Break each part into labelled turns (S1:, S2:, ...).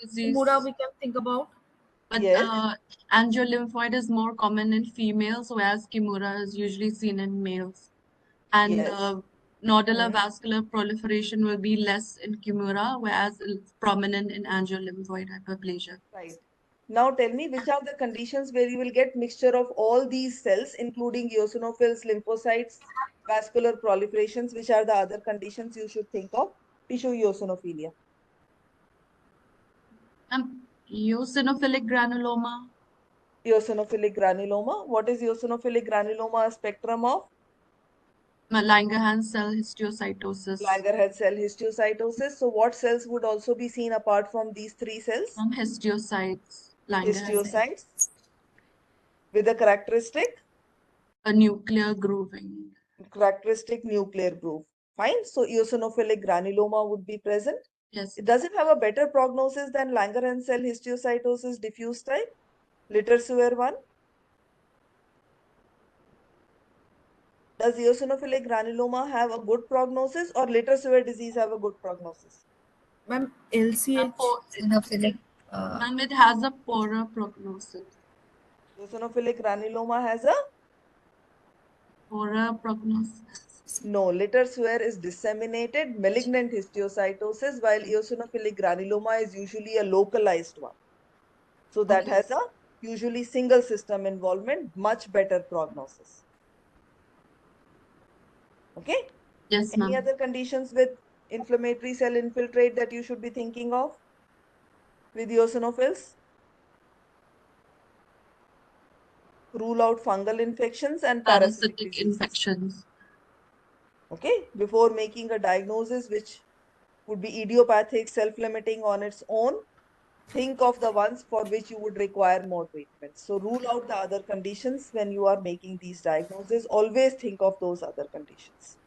S1: Kimura
S2: disease.
S1: we can think about.
S2: But
S3: Yes,
S2: angiolymphoid is more common in females, whereas Kimura is usually seen in males. And
S3: yes.
S2: nodular
S3: Hmm.
S2: vascular proliferation will be less in Kimura, whereas it's prominent in angiolymphoid hyperplasia.
S3: Right. Now tell me which are the conditions where you will get mixture of all these cells, including eosinophils, lymphocytes, vascular proliferations, which are the other conditions you should think of? Tissue eosinophilia.
S2: Eosinophilic granuloma,
S3: Eosinophilic granuloma. What is eosinophilic granuloma? A spectrum of
S2: Langerhans cell histiocytosis,
S3: Langerhans cell histiocytosis. So what cells would also be seen apart from these three cells?
S2: histiocytes, Langerhans,
S3: Histiocytes with a
S2: a nuclear grooving.
S3: characteristic nuclear groove. Fine. So eosinophilic granuloma would be present.
S2: Yes,
S3: Does it have a better prognosis than Langerhans cell histiocytosis diffuse type? Litter-Sewer one? Does eosinophilic granuloma have a good prognosis or Litter-Sewer disease have a good prognosis?
S1: Ma'am, LCH.
S4: Eosinophilic.
S2: ma'am, it has a poorer prognosis.
S3: Eosinophilic granuloma has a
S2: Poorer prognosis.
S3: no. Litter-Sewer is disseminated malignant histiocytosis, while eosinophilic granuloma is usually a localized one. So that
S2: Okay.
S3: has a usually single system involvement, much better prognosis. Okay.
S2: Yes,
S3: Any
S2: ma'am.
S3: other conditions with inflammatory cell infiltrate that you should be thinking of with eosinophils? Rule out fungal infections and parasitic
S2: Parasitic
S3: diseases.
S2: infections.
S3: Okay, before making a diagnosis which would be idiopathic, self-limiting on its own, think of the ones for which you would require more treatment. So rule out the other conditions when you are making these diagnoses. Always think of those other conditions.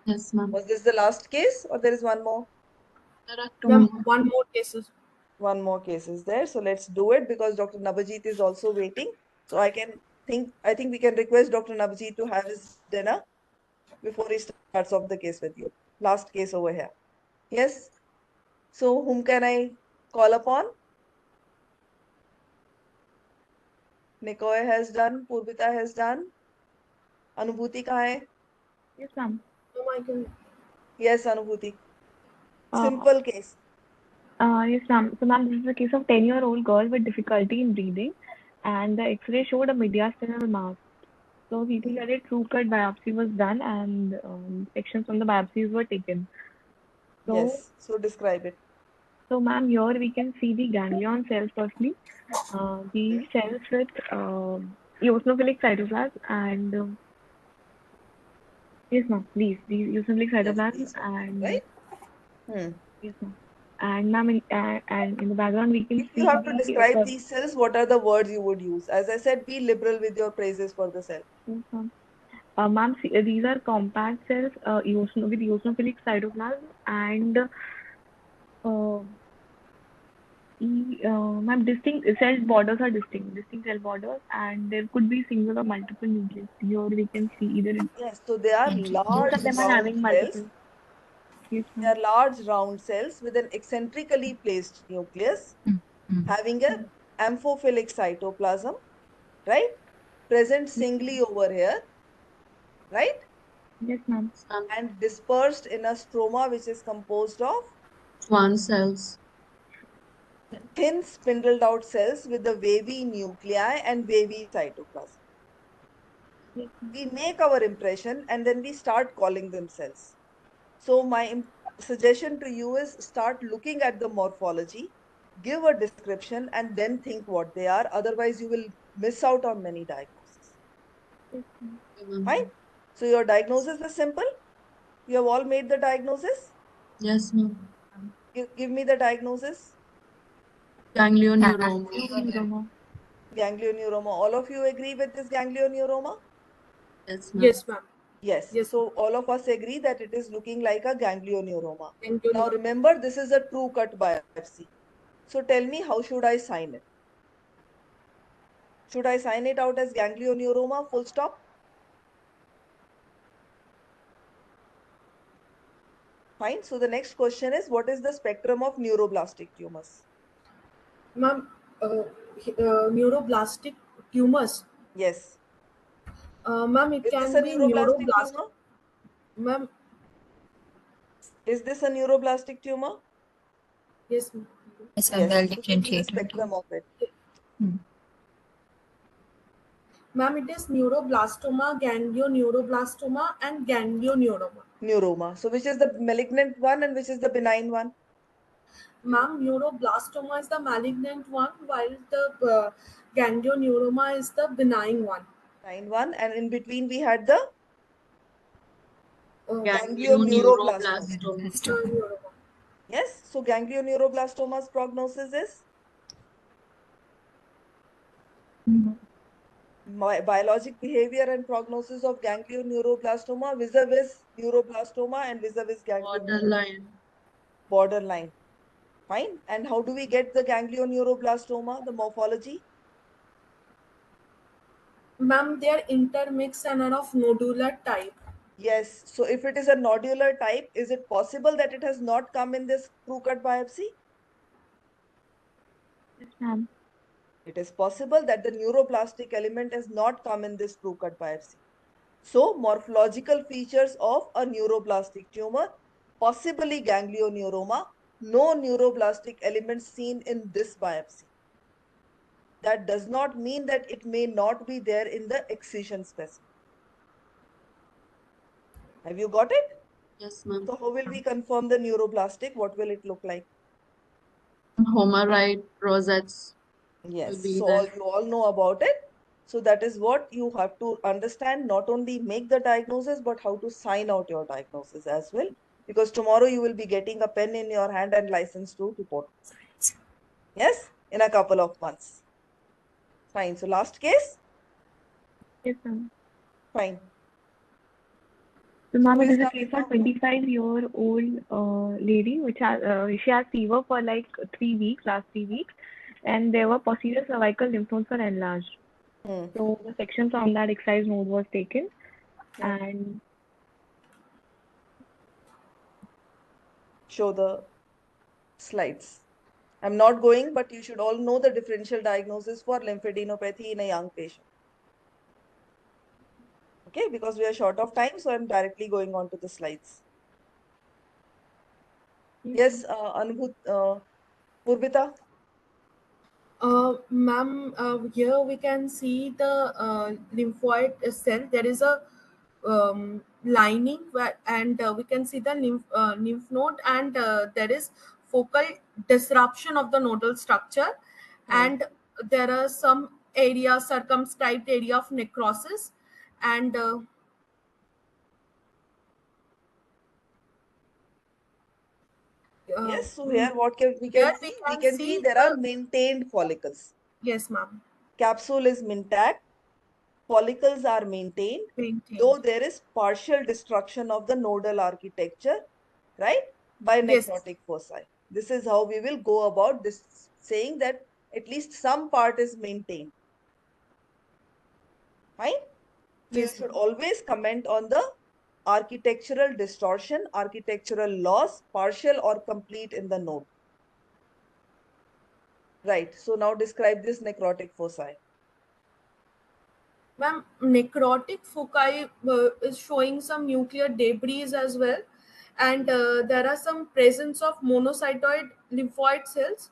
S2: Yes, ma'am.
S3: Was this the last case or there is one more?
S2: There are two
S1: Ma'am,
S2: more.
S1: one more cases.
S3: One more case is there. So let's do it because Dr. Nabajit is also waiting. So I think we can request Dr. Nabajit to have his dinner before he starts off the case with you. Last case over here. Yes. So whom can I call upon? Nikoy has done. Purvita has done. Anubhuti kahan hai?
S4: Yes, ma'am.
S1: Ma'am, I can.
S3: Yes, Anubhuti.
S4: Uh,
S3: Simple case.
S4: yes, ma'am. So, ma'am, this is a case of 10-year-old girl with difficulty in breathing, and the X-ray showed a mediastinal mass. So, we think that a true cut biopsy was done, and sections from the biopsies were taken. So,
S3: Yes. So describe it.
S4: ma'am, here we can see the ganglion cells firstly. The
S3: Hmm.
S4: cells with eosinophilic cytoplasm and yes, ma'am, these eosinophilic
S3: Yes,
S4: cytoplasm
S3: these one.
S4: and
S3: Right? Hmm.
S4: yes, ma'am. And ma'am, and in the background we can
S3: If you
S4: see
S3: have to
S4: the
S3: describe these cells, what are the words you would use? As I said, be liberal with your praises for the cell.
S4: yes, ma'am. Ma'am, these are compact cells with eosinophilic cytoplasm and ma'am, distinct cell borders are distinct cell borders, and there could be single or multiple nucleus. Here we can see either
S3: Yes, so they are
S4: both
S3: large
S4: of them are
S3: round
S4: having
S3: cells.
S4: multiple. Yes,
S3: They
S4: ma'am.
S3: are large round cells with an eccentrically placed nucleus having a amphophilic cytoplasm, right? Present singly over here, right?
S4: Yes, ma'am.
S3: And dispersed in a stroma which is composed of
S2: Schwann cells.
S3: thin spindled out cells with the wavy nuclei and wavy cytoplasm.
S4: Yes, ma'am.
S3: We make our impression and then we start calling them cells. So my suggestion to you is start looking at the morphology, give a description and then think what they are. Otherwise you will miss out on many diagnoses.
S4: Yes, ma'am.
S3: Fine. So your diagnosis is simple. You have all made the diagnosis.
S2: Yes, ma'am.
S3: Give me the diagnosis.
S2: Ganglioneuroma.
S4: Neuroneuroma.
S3: Ganglioneuroma. All of you agree with this ganglioneuroma?
S2: Yes, ma'am.
S1: Yes, ma'am.
S3: Yes.
S1: Yes,
S3: So all of us agree that it is looking like a ganglioneuroma.
S1: thank you.
S3: Now remember, this is a true cut biopsy. So tell me, how should I sign it? Should I sign it out as ganglioneuroma, full stop? Fine. So the next question is, what is the spectrum of neuroblastic tumors?
S1: Ma'am, neuroblastic tumors.
S3: Yes.
S1: Ma'am, it
S3: Is this a
S1: can be
S3: neuroblastic
S1: neuroblast.
S3: tumor?
S1: Ma'am,
S3: Is this a neuroblastic tumor?
S1: yes, ma'am.
S5: Yes, ma'am.
S3: Yes.
S5: Well
S3: So give me the
S5: differentiated.
S3: spectrum of it.
S5: Hmm.
S1: Ma'am, it is neuroblastoma, ganglioneuroblastoma, and ganglioneuroma.
S3: Neuroma. So which is the malignant one and which is the benign one?
S1: Ma'am, neuroblastoma is the malignant one, while the ganglioneuroma is the benign one.
S3: Benign one. And in between we had the
S1: Uh,
S3: ganglioneuroblastoma.
S5: Neuroblastoma.
S1: neuroma.
S3: Yes. So ganglioneuroblastoma's prognosis is
S4: Mhm.
S3: biologic behavior and prognosis of ganglioneuroblastoma vis-a-vis neuroblastoma and vis-a-vis ganglioneuroma.
S2: Borderline.
S3: Borderline. Fine. And how do we get the ganglioneuroblastoma, the morphology?
S1: Ma'am, they are intermixed and are of nodular type.
S3: Yes. So if it is a nodular type, is it possible that it has not come in this crew-cut biopsy?
S4: Yes, ma'am.
S3: It is possible that the neuroplastic element has not come in this crew-cut biopsy. So morphological features of a neuroplastic tumor, possibly ganglioneuroma, no neuroplastic elements seen in this biopsy. That does not mean that it may not be there in the excision specimen. Have you got it?
S2: Yes, ma'am.
S3: So how will we confirm the neuroplastic? What will it look like?
S2: Homerite rosettes will
S3: Yes,
S2: be
S3: so
S2: there.
S3: you all know about it. So that is what you have to understand, not only make the diagnosis, but how to sign out your diagnosis as well. Because tomorrow you will be getting a pen in your hand and license to report. Yes, in a couple of months. Fine. So last case?
S4: Yes, ma'am.
S3: Fine.
S4: So,
S3: So
S4: ma'am,
S3: who
S4: it
S3: is
S4: is a
S3: coming
S4: case
S3: now?
S4: of 25-year-old lady which has she has fever for like 3 weeks, last 3 weeks, and there were posterior cervical lymph nodes were enlarged.
S3: Hmm.
S4: So the section from that excised node was taken,
S3: Hmm.
S4: and
S3: Show the slides. I'm not going, but you should all know the differential diagnosis for lymphadenopathy in a young patient. Okay, because we are short of time, so I'm directly going on to the slides. Yes, Purvita.
S1: Ma'am, here we can see the lymphoid cell. There is a lining where, and we can see the lymph node, and there is focal disruption of the nodal structure,
S3: Hmm.
S1: and there are some area, circumscribed area of necrosis, and uh,
S3: Yes, so here what we can
S1: here we
S3: see? We
S1: can
S3: can see
S1: see
S3: there are
S1: the,
S3: maintained follicles.
S1: yes, ma'am,
S3: Capsule is intact, follicles are maintained,
S1: maintained.
S3: though there is partial destruction of the nodal architecture, right, by
S1: Yes,
S3: necrotic foci. This is how we will go about this, saying that at least some part is maintained. Fine? So you
S1: yes,
S3: should
S1: ma'am.
S3: always comment on the architectural distortion, architectural loss, partial or complete in the node. Right. So now describe this necrotic foci.
S1: Ma'am, necrotic foci is showing some nuclear debris as well, and there are some presence of monocytoid lymphoid cells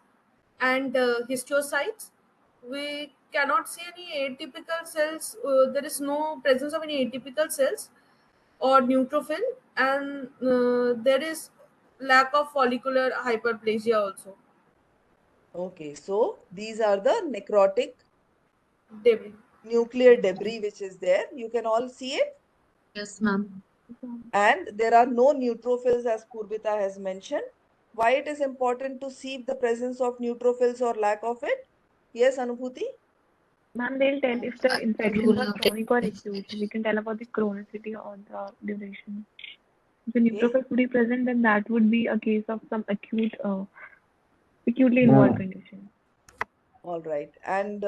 S1: and histiocytes. We cannot see any atypical cells. There is no presence of any atypical cells or neutrophil, and there is lack of follicular hyperplasia also.
S3: Okay, so these are the necrotic
S1: Debris.
S3: nuclear debris which is there. You can all see it.
S2: Yes, ma'am.
S3: And there are no neutrophils as Purvita has mentioned. Why it is important to see the presence of neutrophils or lack of it? Yes, Anubhuti?
S4: ma'am, they'll tell if the infections
S5: Rule
S4: are
S5: out it.
S4: chronic or acute. We can tell about the chronicity or the duration. If the
S3: Okay,
S4: neutrophils would be present, then that would be a case of some acutely involved condition.
S3: all right. And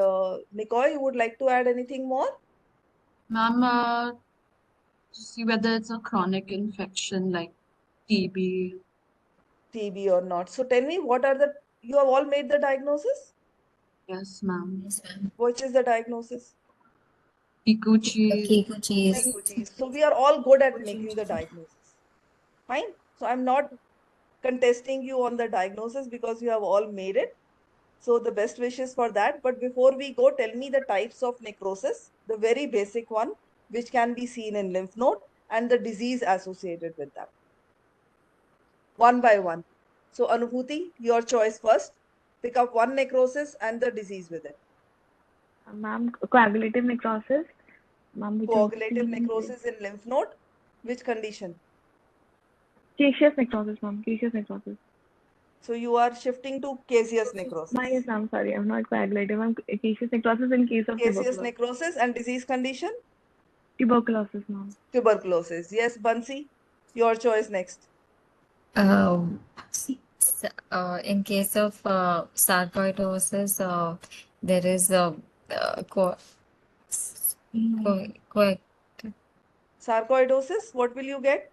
S3: Nicole, you would like to add anything more?
S2: Ma'am, to see whether it's a chronic infection like TB.
S3: TB or not. So tell me, what are the, you have all made the diagnosis?
S2: Yes, ma'am.
S5: Yes, ma'am.
S3: Which is the diagnosis?
S2: Kikuchi.
S5: Kikuchi is
S3: Kikuchi. So we are all good at making the diagnosis. Fine. So I'm not contesting you on the diagnosis because you have all made it. So the best wishes for that. But before we go, tell me the types of necrosis, the very basic one, which can be seen in lymph node and the disease associated with them. One by one. So Anubhuti, your choice first. Pick up one necrosis and the disease with it.
S4: Ma'am, coagulative necrosis. Ma'am, which is
S3: Coagulative necrosis in lymph node. Which condition?
S4: caseous necrosis, ma'am. Caseous necrosis.
S3: So you are shifting to caseous necrosis.
S4: Yes, I'm sorry. I'm not coagulative. I'm caseous necrosis in case of
S3: Caseous
S4: tuberculosis.
S3: necrosis and disease condition?
S4: Tuberculosis, ma'am.
S3: Tuberculosis. Yes, Bansi, your choice next.
S5: In case of sarcoidosis, there is a co
S3: Sarcoidosis, what will you get?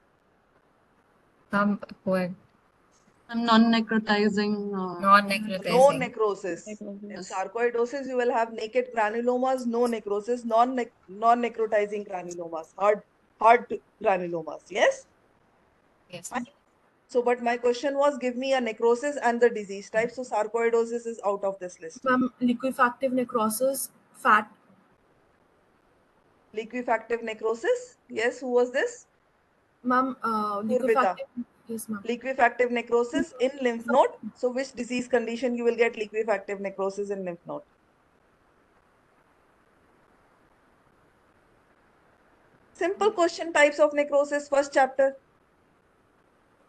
S2: Non-necrotizing.
S3: No
S5: non-necrotizing.
S3: necrosis. In
S4: Necrosis.
S3: sarcoidosis, you will have naked granulomas, no necrosis, non-necrotizing granulomas, hard granulomas. Yes?
S5: Yes.
S3: Fine. So, but my question was, give me a necrosis and the disease type. So, sarcoidosis is out of this list.
S1: Ma'am, liquefactive necrosis, fat.
S3: Liquefactive necrosis. Yes, who was this?
S1: Ma'am,
S3: Purvita.
S1: liquefactive. Yes, ma'am.
S3: Liquefactive necrosis in lymph node. So, which disease condition you will get liquefactive necrosis in lymph node? Simple question, types of necrosis, first chapter.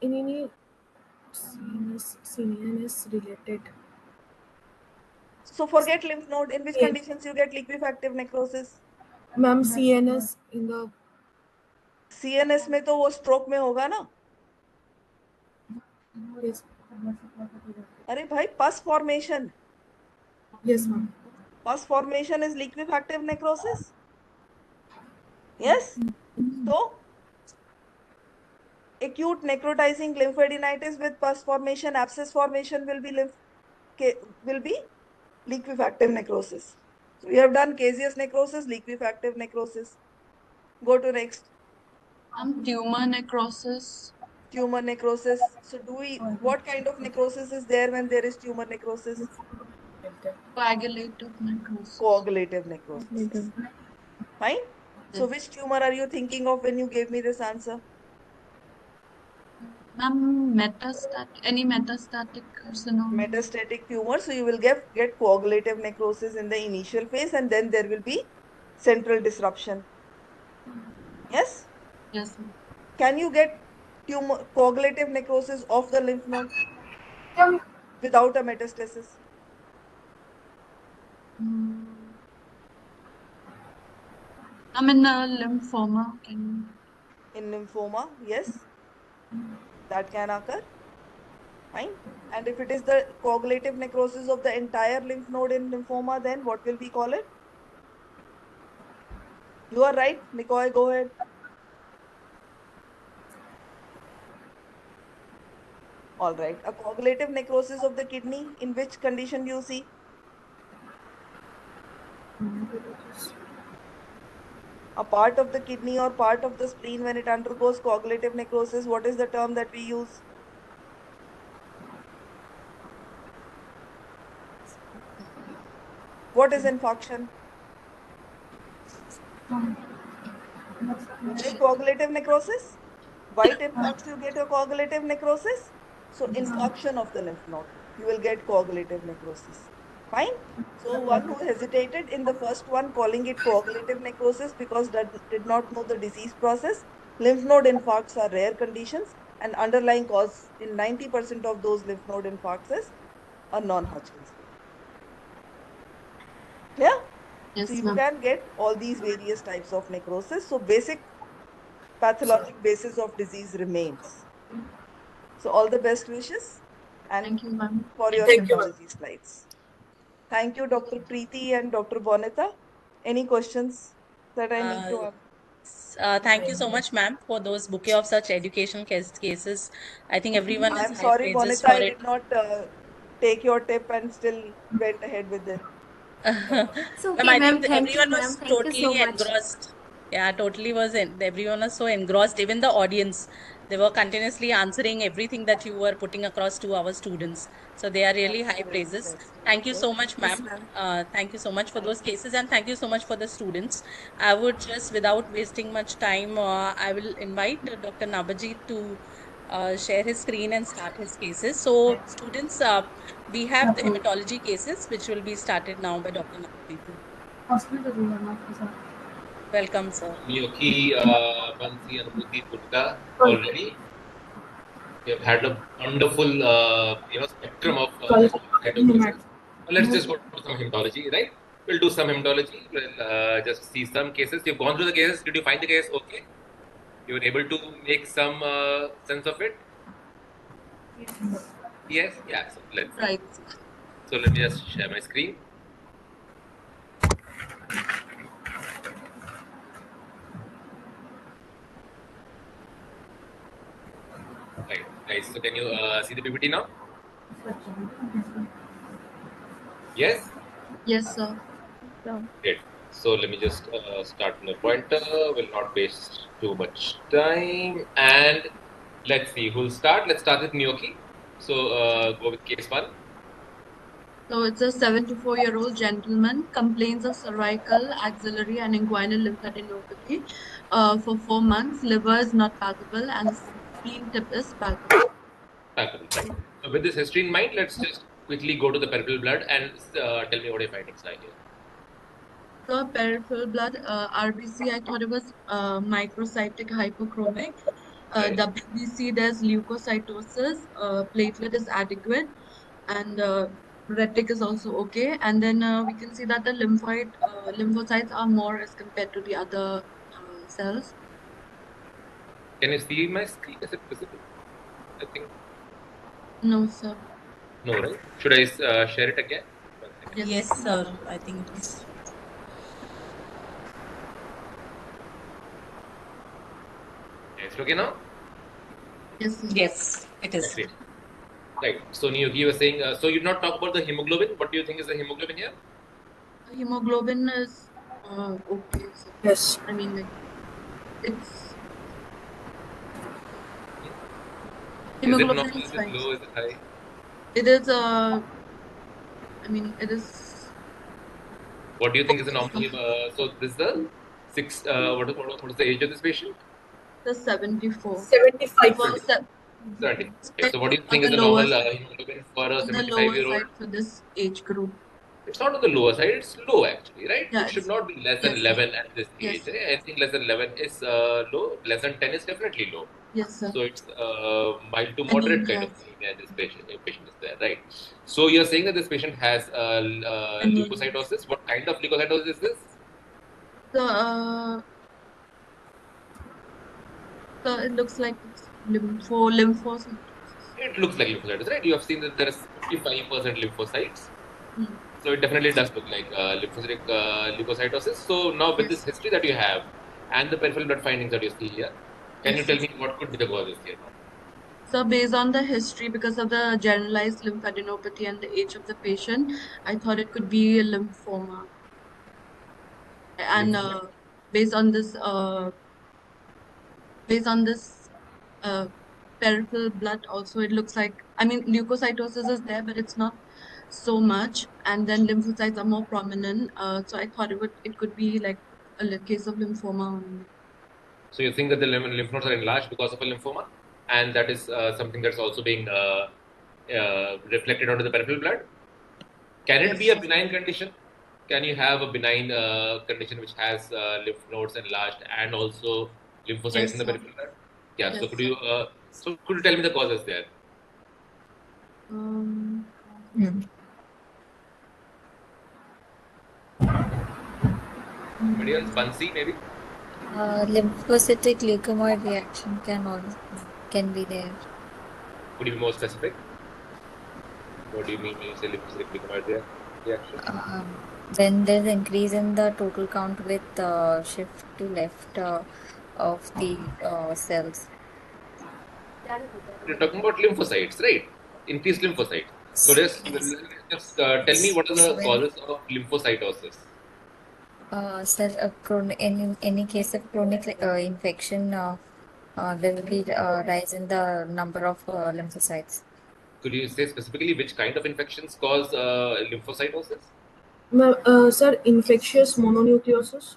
S1: In any CNS related.
S3: So forget lymph node. In which conditions you get liquefactive necrosis?
S1: Ma'am, CNS in the
S3: CNS में तो वो stroke में होगा ना?
S1: yes.
S3: अरे भाई, pus formation.
S1: Yes, ma'am.
S3: Pus formation is liquefactive necrosis. Yes. So acute necrotizing lymphadenitis with pus formation, abscess formation will be liquefactive necrosis. So we have done caseous necrosis, liquefactive necrosis. Go to next.
S2: Tumor necrosis.
S3: Tumor necrosis. So what kind of necrosis is there when there is tumor necrosis?
S2: Coagulative necrosis.
S3: Coagulative necrosis. Fine. So which tumor are you thinking of when you gave me this answer?
S2: Any metastatic carcinoma.
S3: Metastatic tumor. So you will get coagulative necrosis in the initial phase and then there will be central disruption. Yes?
S2: Yes.
S3: Can you get coagulative necrosis of the lymph node without a metastasis?
S2: I'm in a lymphoma.
S3: In lymphoma, yes. That can occur. Fine. And if it is the coagulative necrosis of the entire lymph node in lymphoma, then what will we call it? You are right, Nikoy, go ahead. All right. A coagulative necrosis of the kidney, in which condition do you see? A part of the kidney or part of the spleen when it undergoes coagulative necrosis, what is the term that we use? What is infarction? Coagulative necrosis? White infarction, you get a coagulative necrosis. So infarction of the lymph node, you will get coagulative necrosis. Fine. So one who hesitated in the first one calling it coagulative necrosis because did not know the disease process. Lymph node infarcts are rare conditions and underlying cause in 90% of those lymph node infarcts is a non-Hodgkin's. Clear?
S2: Yes,
S3: so you can get all these various types of necrosis. So basic pathologic basis of disease remains. So all the best wishes and
S2: thank you, ma'am.
S3: For your symptomology slides. Thank you, Dr. Preeti and Dr. Bonita. Any questions that I need to ask?
S6: Thank you so much, ma'am, for those bouquet of such educational cases. I think everyone is
S3: I'm sorry, Bonita, I did not take your tip and still went ahead with it.
S5: It's
S6: Ma'am,
S5: okay,
S6: I
S5: ma'am.
S6: think
S5: Thank you,
S6: everyone
S5: ma'am.
S6: was
S5: Thank you so
S6: totally
S5: much.
S6: engrossed. Yeah, totally was in. Everyone was so engrossed. Even the audience, they were continuously answering everything that you were putting across to our students. So they are really high
S3: That's very
S6: praises.
S3: interesting.
S6: Thank you
S3: Yes.
S6: so much,
S5: Yes,
S6: ma'am.
S5: ma'am.
S6: Thank you so much for those cases, and thank you so much for the students. I would just, without wasting much time, I will invite Dr. Nabajit to share his screen and start his cases. So, students, we have the hematology cases, which will be started now by Dr. Nabajit. Welcome, sir.
S7: Miyoki, Bansi, Anubhuti, Purita, already. We have had a wonderful, spectrum of cytosis. Let's just go to some hematology, right? We'll do some hematology. We'll just see some cases. You've gone through the cases. Did you find the case okay? You were able to make some sense of it? Yes? Yeah. So let's see.
S2: Right.
S7: So let me just share my screen. Right, guys. So can you see the PPT now? Yes?
S2: Yes, sir.
S4: So,
S7: Great. So let me just start my pointer. Will not waste too much time. And let's see who'll start. Let's start with Miyoki. So go with case one.
S2: So it's a 74-year-old gentleman complains of cervical, axillary, and inguinal lymphadenopathy for 4 months. Liver is not palpable, and the spleen tip is palpable.
S7: Palpable, right? So with this history in mind, let's just quickly go to the peripheral blood and tell me what your findings are here.
S2: So peripheral blood, RBC, I thought it was microcytic hypochromic.
S7: Right.
S2: WBC, there's leukocytosis. Platelet is adequate, and retic is also okay. And then we can see that the lymphocytes are more as compared to the other cells.
S7: Can you see my screen? Is it visible? I think
S2: No, sir.
S7: no, right? Should I share it again? 1 second.
S2: Yes.
S6: Yes, sir. I think it is.
S7: Is it okay now?
S2: Yes, sir.
S6: Yes, it is.
S7: Great. Right. So Niyogi was saying, so you not talk about the hemoglobin. What do you think is the hemoglobin here?
S2: Hemoglobin is okay, sir.
S1: Yes.
S2: I mean, like, it's
S7: Is it
S2: hemoglobin
S7: normal?
S2: is
S7: Is it
S2: fine.
S7: low? Is it high?
S2: It is I mean, it is
S7: What do you think is the normal? So this is the six. What is the age of this patient?
S2: the 74.
S1: 75.
S2: For se-
S7: 70. Okay. So what do you
S2: on
S7: think is
S2: the
S7: the
S2: lower
S7: normal
S2: side,
S7: hemoglobin for a
S2: on the lower
S7: 75-year-old?
S2: side for this age group.
S7: It's not on the lower side. It's low actually, right?
S2: Yeah,
S7: It should
S2: it's
S7: not be less than
S2: yes, sir.
S7: 11 at this
S2: Yes,
S7: age.
S2: sir.
S7: Anything less than 11 is low. Less than 10 is definitely low.
S2: Yes, sir.
S7: So it's mild to moderate kind
S2: Anemia.
S7: of anemia. This patient is there, right? So you're saying that this patient has
S2: Anemia.
S7: leukocytosis. What kind of leukocytosis is this?
S2: So, so it looks like it's lymphocytosis.
S7: It looks like lymphocytes, right? You have seen that there is 55% lymphocytes.
S2: Hmm.
S7: So it definitely does look like lymphocytic leukocytosis. So now with this
S2: Yes,
S7: history that you have and the peripheral blood findings that you see here, can you
S2: yes,
S7: tell
S2: yes.
S7: me what could be the causes here now?
S2: So based on the history, because of the generalized lymphadenopathy and the age of the patient, I thought it could be a lymphoma. And
S7: Lymphoma.
S2: based on this, based on this uh, peripheral blood, also it looks like, I mean, leukocytosis is there, but it's not so much. And then lymphocytes are more prominent. So I thought it could be like a case of lymphoma only.
S7: So you think that the lymph nodes are enlarged because of a lymphoma, and that is something that's also being reflected onto the peripheral blood. Can it
S2: Yes,
S7: be a
S2: sir.
S7: benign condition? Can you have a benign condition which has lymph nodes enlarged and also lymphocytes in
S2: Yes,
S7: the
S2: sir.
S7: peripheral blood? Yeah. So
S2: Yes,
S7: could
S2: sir.
S7: you could you tell me the causes there?
S2: Um,
S5: Hmm.
S7: Anybody else? Bansi, maybe?
S5: Lymphocytic leukemoid reaction can be there.
S7: Could you be more specific? What do you mean when you say lymphocytic leukemia reaction?
S5: When there's increase in the total count with shift to left of the cells.
S7: You're talking about lymphocytes, right? Increased lymphocytes. So just tell me what are the causes of lymphocytosis?
S5: Sir, in any case of chronic infection, there will be rise in the number of lymphocytes.
S7: Could you say specifically which kind of infections cause lymphocytosis?
S1: Sir, infectious mononucleosis.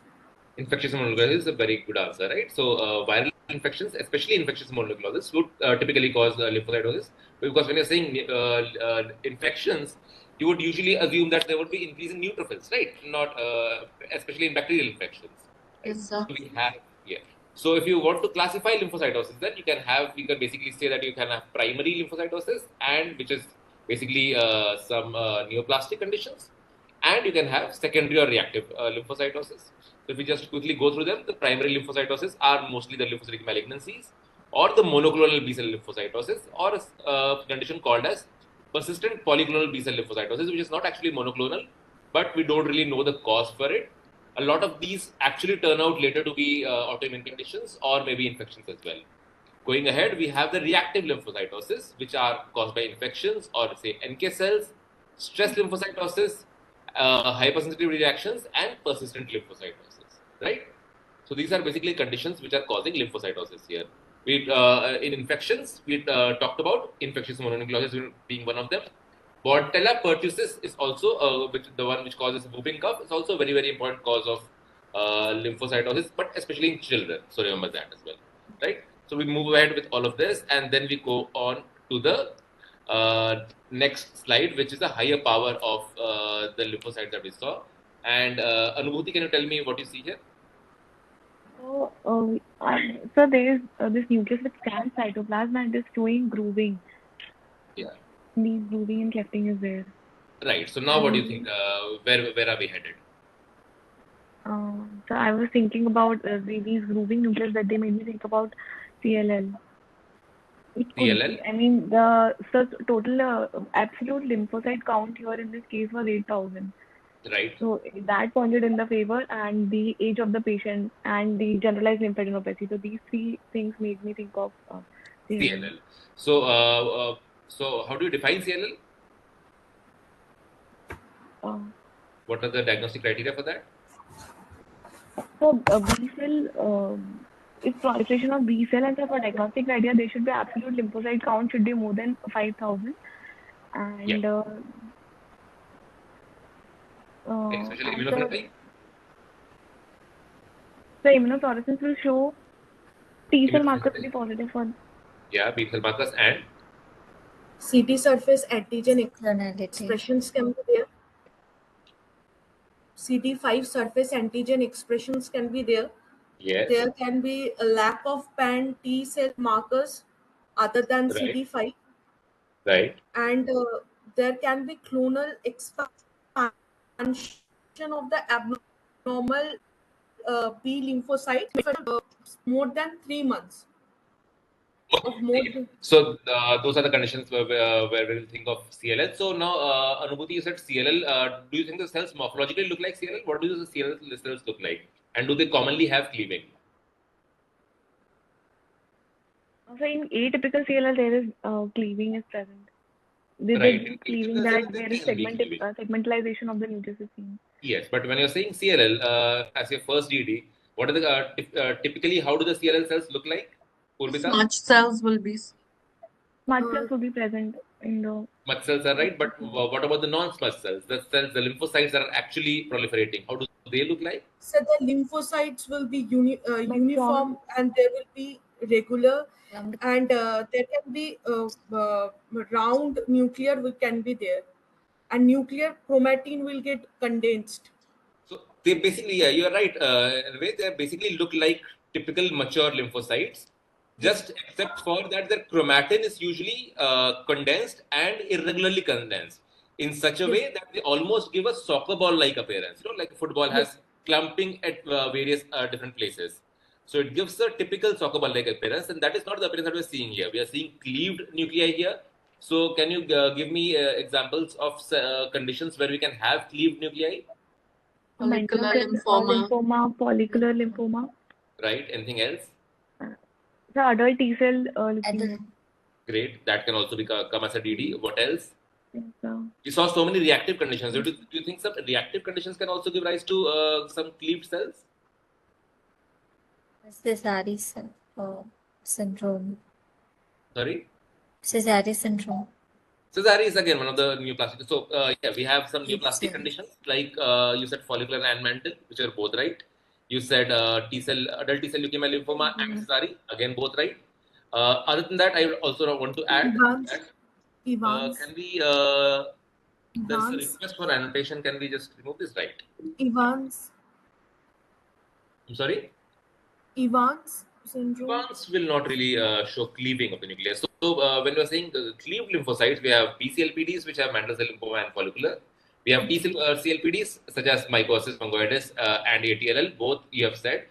S7: Infectious mononucleosis is a very good answer, right? So, viral infections, especially infectious mononucleosis, would typically cause lymphocytosis, because when you're saying infections, you would usually assume that there would be increase in neutrophils, right? Not especially in bacterial infections, right?
S2: Yes, sir.
S7: So we have, yeah. So if you want to classify lymphocytosis, then you can basically say that you can have primary lymphocytosis, and which is basically some neoplastic conditions, and you can have secondary or reactive lymphocytosis. So if we just quickly go through them, the primary lymphocytosis are mostly the lymphocytic malignancies, or the monoclonal B-cell lymphocytosis, or a condition called as persistent polyclonal B-cell lymphocytosis, which is not actually monoclonal, but we don't really know the cause for it. A lot of these actually turn out later to be autoimmune conditions or maybe infections as well. Going ahead, we have the reactive lymphocytosis, which are caused by infections or say NK cells, stress lymphocytosis, hypersensitivity reactions, and persistent lymphocytosis. Right. So these are basically conditions which are causing lymphocytosis here. In infections, we talked about infectious mononucleosis being one of them. Bordetella pertussis is also the one which causes whooping cough. It's also a very, very important cause of lymphocytosis, but especially in children. So remember that as well, right? So we move ahead with all of this, and then we go on to the next slide, which is the higher power of the lymphocytes that we saw. And Anubhuti, can you tell me what you see here?
S4: So there is this nucleus with scant cytoplasm and is showing grooving.
S7: Yeah.
S4: These grooving and clefting is there.
S7: Right. So now, what do you think? Where are we headed?
S4: So I was thinking about these grooving nucleus that they made me think about CLL. It could
S7: CLL?
S4: be, I mean, the total absolute lymphocyte count here in this case was 8,000.
S7: Right.
S4: So that pointed in the favor, and the age of the patient and the generalized lymphadenopathy. So these three things made me think of CLL.
S7: CLL. So how do you define CLL? What are the diagnostic criteria for that?
S4: So B cell is proliferation of B cell, and so for diagnostic criteria, there should be absolute lymphocyte count should be more than 5,000, and
S7: Yeah. Especially immunotherapy?
S4: The immunofluorescence will show T cell markers to be positive for.
S7: Yeah, B cell markers and
S1: CT surface antigen expressions can be there. CD5 surface antigen expressions can be there.
S7: Yes.
S1: There can be a lack of pan T cell markers other than
S7: Right.
S1: CD5.
S7: Right.
S1: And there can be clonal expansion of the abnormal B lymphocyte more than 3 months.
S7: So those are the conditions where we'll think of CLL. So now, Anubhuti, you said CLL. Do you think the cells morphologically look like CLL? What do the CLL cells look like? And do they commonly have cleaving?
S4: So in atypical CLL, there is cleaving is present. There is cleaving that there is segmentalization of the nucleus is seen.
S7: Yes, but when you're saying CLL as your first DD, what are the typically how do the CLL cells look like?
S2: Smudge cells will be.
S4: Smudge cells will be present in the.
S7: Smudge cells are right, but what about the non-smudge cells? The cells, the lymphocytes that are actually proliferating. How do they look like?
S1: So the lymphocytes will be uniform, and there will be regular, and there can be round nuclear can be there, and nuclear chromatin will get condensed.
S7: So they basically, yeah, you're right. In a way, they basically look like typical mature lymphocytes, just except for that their chromatin is usually condensed and irregularly condensed in such a way that they almost give a soccer ball-like appearance. You know, like football has clumping at various different places. So it gives a typical soccer ball-like appearance, and that is not the appearance that we're seeing here. We are seeing cleaved nuclei here. So can you give me examples of conditions where we can have cleaved nuclei?
S2: Follicular lymphoma.
S4: Follicular lymphoma.
S7: Right. Anything else?
S4: The adult T cell leukemia.
S7: Great. That can also come as a DD. What else?
S4: Yes, sir.
S7: You saw so many reactive conditions. Do you think some reactive conditions can also give rise to some cleaved cells?
S5: Cesarean syndrome.
S7: Sorry?
S5: Cesarean syndrome.
S7: Cesare is again one of the neoplastic. So yeah, we have some
S5: Cleaved
S7: neoplastic
S5: cell.
S7: conditions like you said follicular and mantle, which are both right. You said T cell, adult T cell leukemia, lymphoma, and Cesare, again both right. Other than that, I would also want to add
S1: Evans.
S7: that
S1: Evans.
S7: can we there's a
S1: Evans.
S7: request for annotation. Can we just remove this right?
S1: Evans.
S7: I'm sorry.
S1: Evans syndrome.
S7: Evans will not really show cleaving of the nucleus. So when we're saying cleaved lymphocytes, we have BCLPDs, which have mantle cell lymphoma and follicular. We have T cell CLPDs, such as mycosis fungoides and ATLL, both you have said.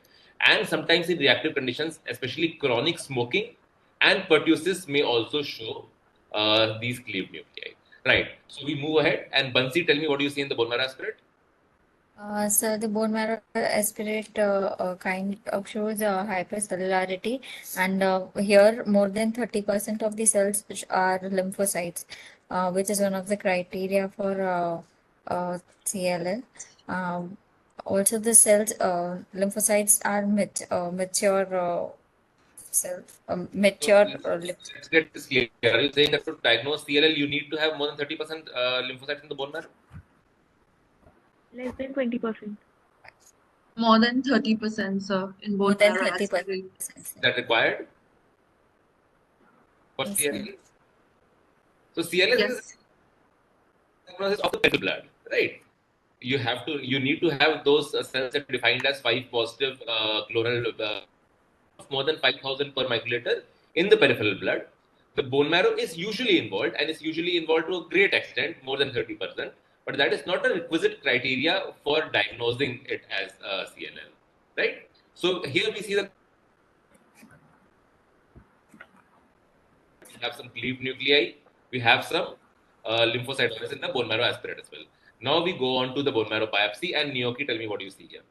S7: And sometimes in reactive conditions, especially chronic smoking and pertussis may also show these cleaved nuclei. Right. So we move ahead. And Bansi, tell me what do you see in the bone marrow aspirate?
S5: So the bone marrow aspirate kind of shows hypercellularity, and here more than 30% of the cells which are lymphocytes, which is one of the criteria for CLL. Also, the cells lymphocytes are mature cells, mature
S7: Let's get this clear. Are you saying that to diagnose CLL, you need to have more than 30% lymphocytes in the bone marrow?
S4: Less than 20%.
S2: More than 30%, sir, in
S5: more
S2: bone
S5: than
S2: marrow
S5: 30%.
S2: aspirate.
S7: Is that required for
S5: Yes,
S7: CLL?
S5: sir.
S7: So CLL is
S2: Yes.
S7: diagnosis of the peripheral blood, right? You need to have those cells that are defined as 5 positive clonal of more than 5,000 per microliter in the peripheral blood. The bone marrow is usually involved, and is usually involved to a great extent, more than 30%. But that is not a requisite criteria for diagnosing it as CLL, right? So here we see that we have some cleaved nuclei, we have some lymphocytosis in the bone marrow aspirate as well. Now we go on to the bone marrow biopsy, and Nyoki, tell me what you see here.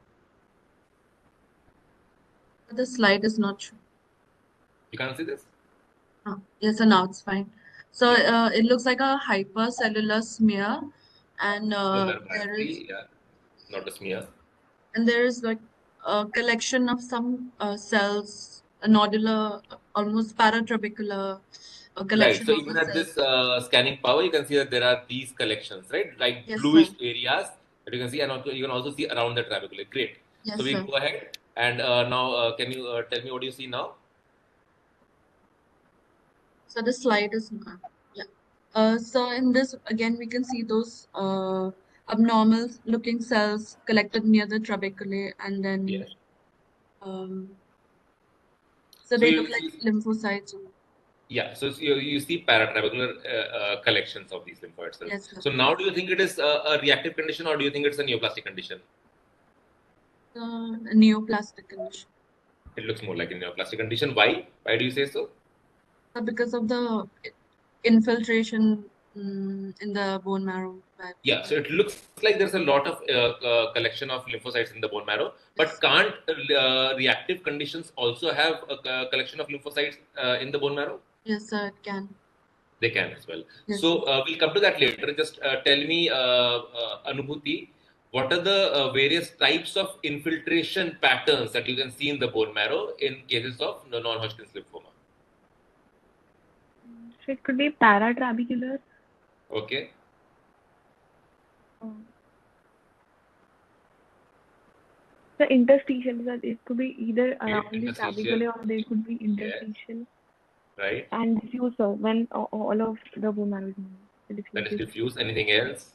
S2: The slide is not true.
S7: You can't see this?
S2: Yes, sir, now it's fine. So it looks like a hypercellular smear, and
S7: Bone marrow
S2: there is
S7: biopsy, yeah, not a smear.
S2: and there is like a collection of some cells, a nodular, almost paratrabecular
S7: Right.
S2: collection
S7: So
S2: of
S7: even
S2: the
S7: at
S2: cells.
S7: this scanning power, you can see that there are these collections, right? Like
S2: Yes,
S7: bluish
S2: sir.
S7: areas that you can see, and also, you can also see around the trabeculae. Great.
S2: Yes,
S7: So we
S2: sir.
S7: go ahead, and now can you tell me what you see now?
S2: So the slide is not. Yeah. So in this again we can see those abnormal looking cells collected near the trabeculae, and then
S7: Yes.
S2: so
S7: So
S2: they
S7: you
S2: look like lymphocytes.
S7: yeah. So you see paratrabecular collections of these lymphoid cells.
S2: Yes, sir.
S7: So now, do you think it is a reactive condition, or do you think it's a neoplastic condition?
S2: A neoplastic condition.
S7: It looks more like a neoplastic condition. Why? Why do you say so?
S2: Because of the infiltration in the bone marrow.
S7: Yeah, so it looks like there's a lot of collection of lymphocytes in the bone marrow, but can't reactive conditions also have a collection of lymphocytes in the bone marrow?
S2: Yes, sir, it can.
S7: They can as well.
S2: Yes,
S7: So we'll come to that later. Just tell me, Anubhuti, what are the various types of infiltration patterns that you can see in the bone marrow in cases of non-Hodgkin's lymphoma?
S4: So it could be paratrabecular.
S7: Okay.
S4: The interstitial, it could be either around the
S7: Interstitial.
S4: trabeculae or they could be interstitial.
S7: Right.
S4: And diffuse, when all of the bone marrow is moving.
S7: That is diffuse. Anything else?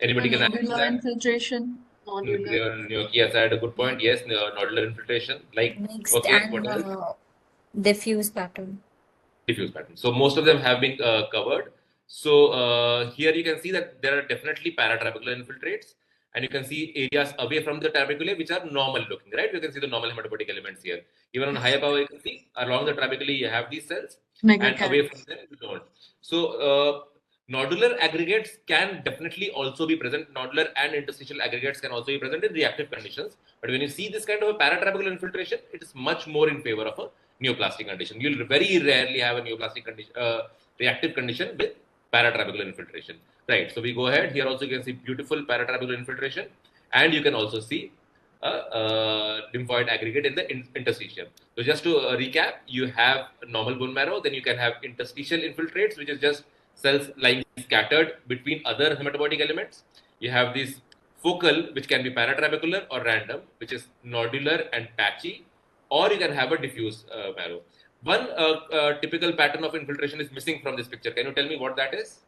S7: Anybody can answer
S2: nodular
S7: that?
S2: infiltration. Nodular.
S7: Gnocchi has had a good point. Yes, nodular infiltration. Like,
S5: Mixed
S7: okay,
S5: and
S7: what else?
S5: diffuse pattern.
S7: Diffuse pattern. So most of them have been covered. So here you can see that there are definitely paratrabecular infiltrates, and you can see areas away from the trabeculae which are normal looking, right? You can see the normal hematopoietic elements here. Even on higher power, you can see along the trabeculae you have these cells, and away from them you don't. So nodular aggregates can definitely also be present. Nodular and interstitial aggregates can also be present in reactive conditions. But when you see this kind of a paratrabecular infiltration, it is much more in favor of a neoplastic condition. You'll very rarely have a neoplastic condition, reactive condition with paratrabecular infiltration. Right. So we go ahead. Here also you can see beautiful paratrabecular infiltration, and you can also see lymphoid aggregate in the interstitium. So just to recap, you have normal bone marrow, then you can have interstitial infiltrates, which is just cells lying scattered between other hematopoietic elements. You have this focal, which can be paratrabecular or random, which is nodular and patchy, or you can have a diffuse marrow. One typical pattern of infiltration is missing from this picture. Can you tell me what that is?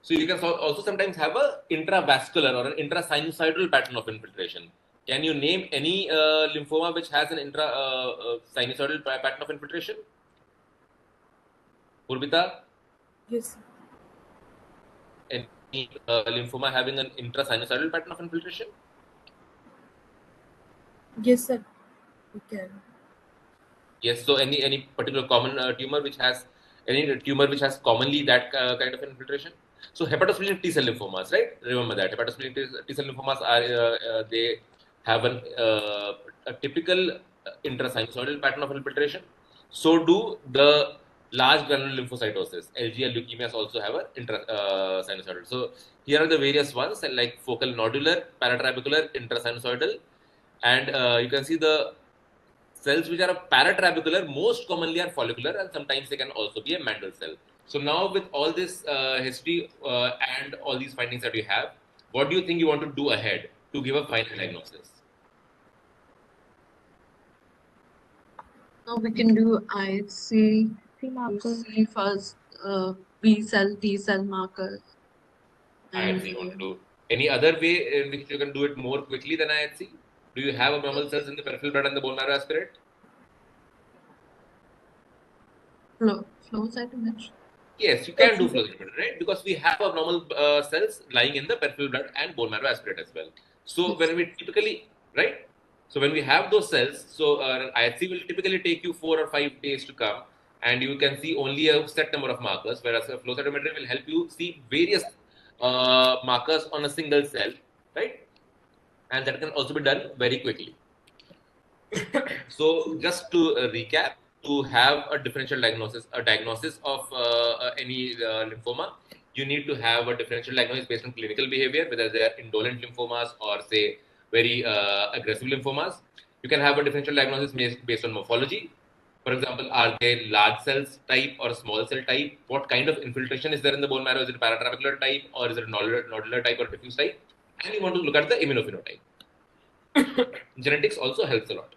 S7: So you can also sometimes have a intravascular or an intrasinusoidal pattern of infiltration. Can you name any lymphoma which has an intrasinusoidal pattern of infiltration? Purbita?
S1: Yes.
S7: Any lymphoma having an intrasinusoidal pattern of infiltration?
S1: Yes, sir. We can.
S7: Yes. So any particular common tumor which has commonly that kind of infiltration? So hepatosplenic T cell lymphomas, right? Remember that hepatosplenic T cell lymphomas are they have a typical intrasinusoidal pattern of infiltration. So do the large granular lymphocytosis. LGL leukemias also have a intrasinusoidal. So here are the various ones like focal nodular, paratrabecular, intrasinusoidal, and you can see the cells which are paratrabecular most commonly are follicular, and sometimes they can also be a Mandel cell. So now with all this history and all these findings that you have, what do you think you want to do ahead to give a final diagnosis?
S2: So we can do IHC,
S4: See markers.
S2: see first B cell, T cell markers.
S7: IHC you want to do. Any other way in which you can do it more quickly than IHC? Do you have abnormal cells in the peripheral blood and the bone marrow aspirate?
S2: Flow cytometry.
S7: Yes, you can do flow cytometry, right? Because we have abnormal cells lying in the peripheral blood and bone marrow aspirate as well. So
S2: Yes.
S7: when we typically, right? So when we have those cells, so IHC will typically take you 4 or 5 days to come, and you can see only a set number of markers, whereas a flow cytometry will help you see various markers on a single cell, right? And that can also be done very quickly. So just to recap, to have a differential diagnosis, a diagnosis of any lymphoma, you need to have a differential diagnosis based on clinical behavior, whether they are indolent lymphomas or say very aggressive lymphomas. You can have a differential diagnosis based on morphology. For example, are they large cells type or small cell type? What kind of infiltration is there in the bone marrow? Is it paratrabecular type or is it nodular type or diffuse type? And you want to look at the immunophenotype. Genetics also helps a lot.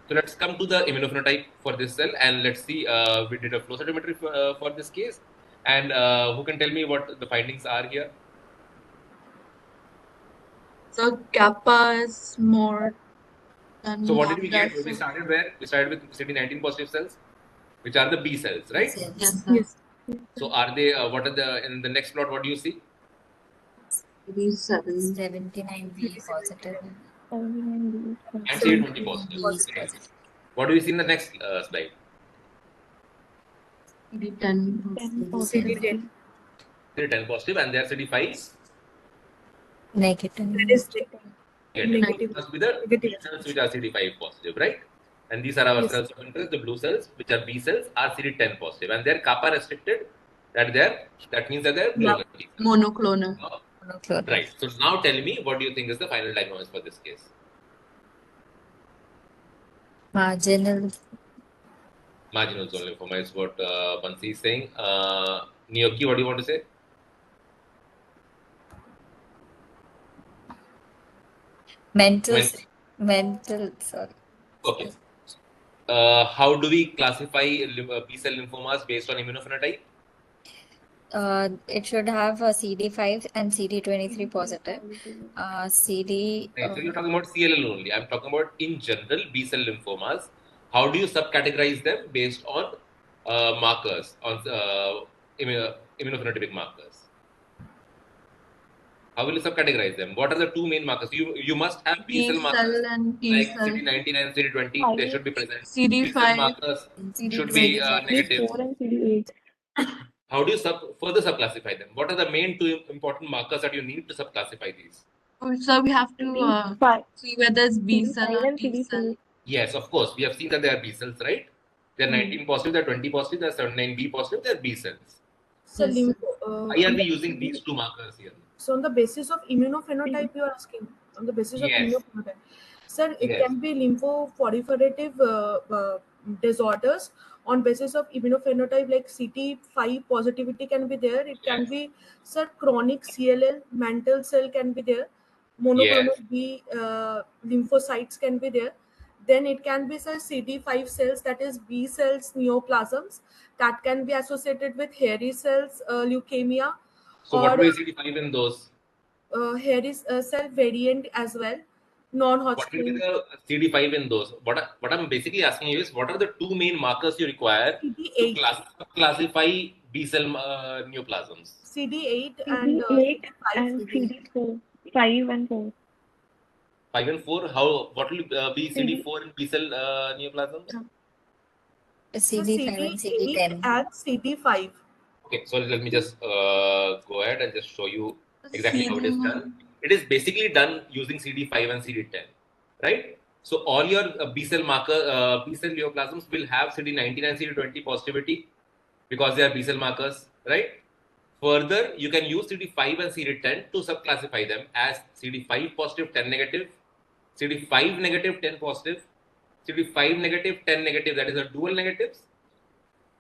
S7: So let's come to the immunophenotype for this cell, and let's see. We did a flow cytometry for this case, and who can tell me what the findings are here?
S2: So kappa is more than
S7: So what did we
S2: lambda,
S7: get? We
S2: so-
S7: started where? We started with CD19 positive cells, which are the B cells, right?
S2: Yes, sir.
S1: Yes.
S7: So are they? What are the in the next plot? What do you see?
S5: 79 B positive.
S4: 79
S7: And CD20 positive.
S5: B is
S7: Right.
S5: positive.
S7: What do we see in the next slide?
S2: CD10.
S4: 10
S1: CD10.
S4: positive.
S7: CD10 positive, and their CD5
S5: Negative.
S1: That is
S7: negative.
S1: negative.
S7: Must be the
S1: Negative.
S7: B cells which are CD5 positive, right? And these are our
S1: Yes.
S7: cells of interest. The blue cells, which are B cells, are CD10 positive, and they're kappa restricted. That means that they're clonal.
S2: Monoclonal.
S5: Monoclonal.
S7: Right. So now tell me, what do you think is the final diagnosis for this case?
S5: Marginal.
S7: Marginal zone lymphoma is what Bansi is saying. Niyoki, what do you want to say?
S5: Mental, sorry.
S7: Okay. How do we classify B cell lymphomas based on immunophenotype?
S5: It should have a CD5 and CD23 positive. CD.
S7: Right. So you're talking about CLL only. I'm talking about in general B cell lymphomas. How do you subcategorize them based on markers, on immunophenotypic markers? How will you subcategorize them? What are the two main markers? You must have B cell markers
S2: and T
S7: like
S2: cell.
S7: CD19 and CD20. They should be present.
S2: CD5,
S7: B cell markers should be negative.
S4: CD4 and CD8.
S7: How do you further subclassify them? What are the main two important markers that you need to subclassify these?
S2: So we have to
S4: CD5
S2: see whether it's B cell
S4: CD5
S2: or
S4: and
S2: T cell.
S4: CD4.
S7: Yes, of course. We have seen that they are B cells, right? They are 19 positive, they are 20 positive, they are 79 B positive, they are B cells.
S1: So,
S2: Yes, sir.
S7: Why are we using these two markers here?
S1: so on the basis of immunophenotype, you are asking on the basis of
S7: Yes,
S1: immunophenotype. Sir, it
S7: yes,
S1: can be lymphoproliferative disorders on basis of immunophenotype, like CT5 positivity can be there. It can
S7: yes,
S1: be, sir, chronic CLL, mantle cell can be there.
S7: yes.
S1: Monoclonal B lymphocytes can be there. Then it can be, sir, CD5 cells, that is B cells, neoplasms, that can be associated with hairy cells, leukemia,
S7: So what
S1: or
S7: will be CD5 in those?
S1: here is a cell variant as well,
S7: What will be
S1: non-Hodgkin.
S7: the CD5 in those? What I'm basically asking you is, what are the two main markers you require to
S1: CD8,
S7: classify B cell neoplasms?
S1: CD8 and
S4: CD8
S1: CD5.
S4: and
S2: CD.
S4: CD4, 5 and 4.
S7: 5 and 4. How? What will be
S4: CD,
S7: CD4 in B cell neoplasms?
S1: So
S5: CD5 and
S1: CD8
S5: CD10.
S1: and CD5.
S7: Okay, so let me just go ahead and just show you exactly how it is
S2: CD.
S7: done. It is basically done using CD5 and CD10, right? So all your B cell neoplasms will have CD19 and CD20 positivity because they are B cell markers, right? Further, you can use CD5 and CD10 to subclassify them as CD5 positive, 10 negative, CD5 negative, 10 positive, CD5 negative, 10 negative, that is a dual negatives,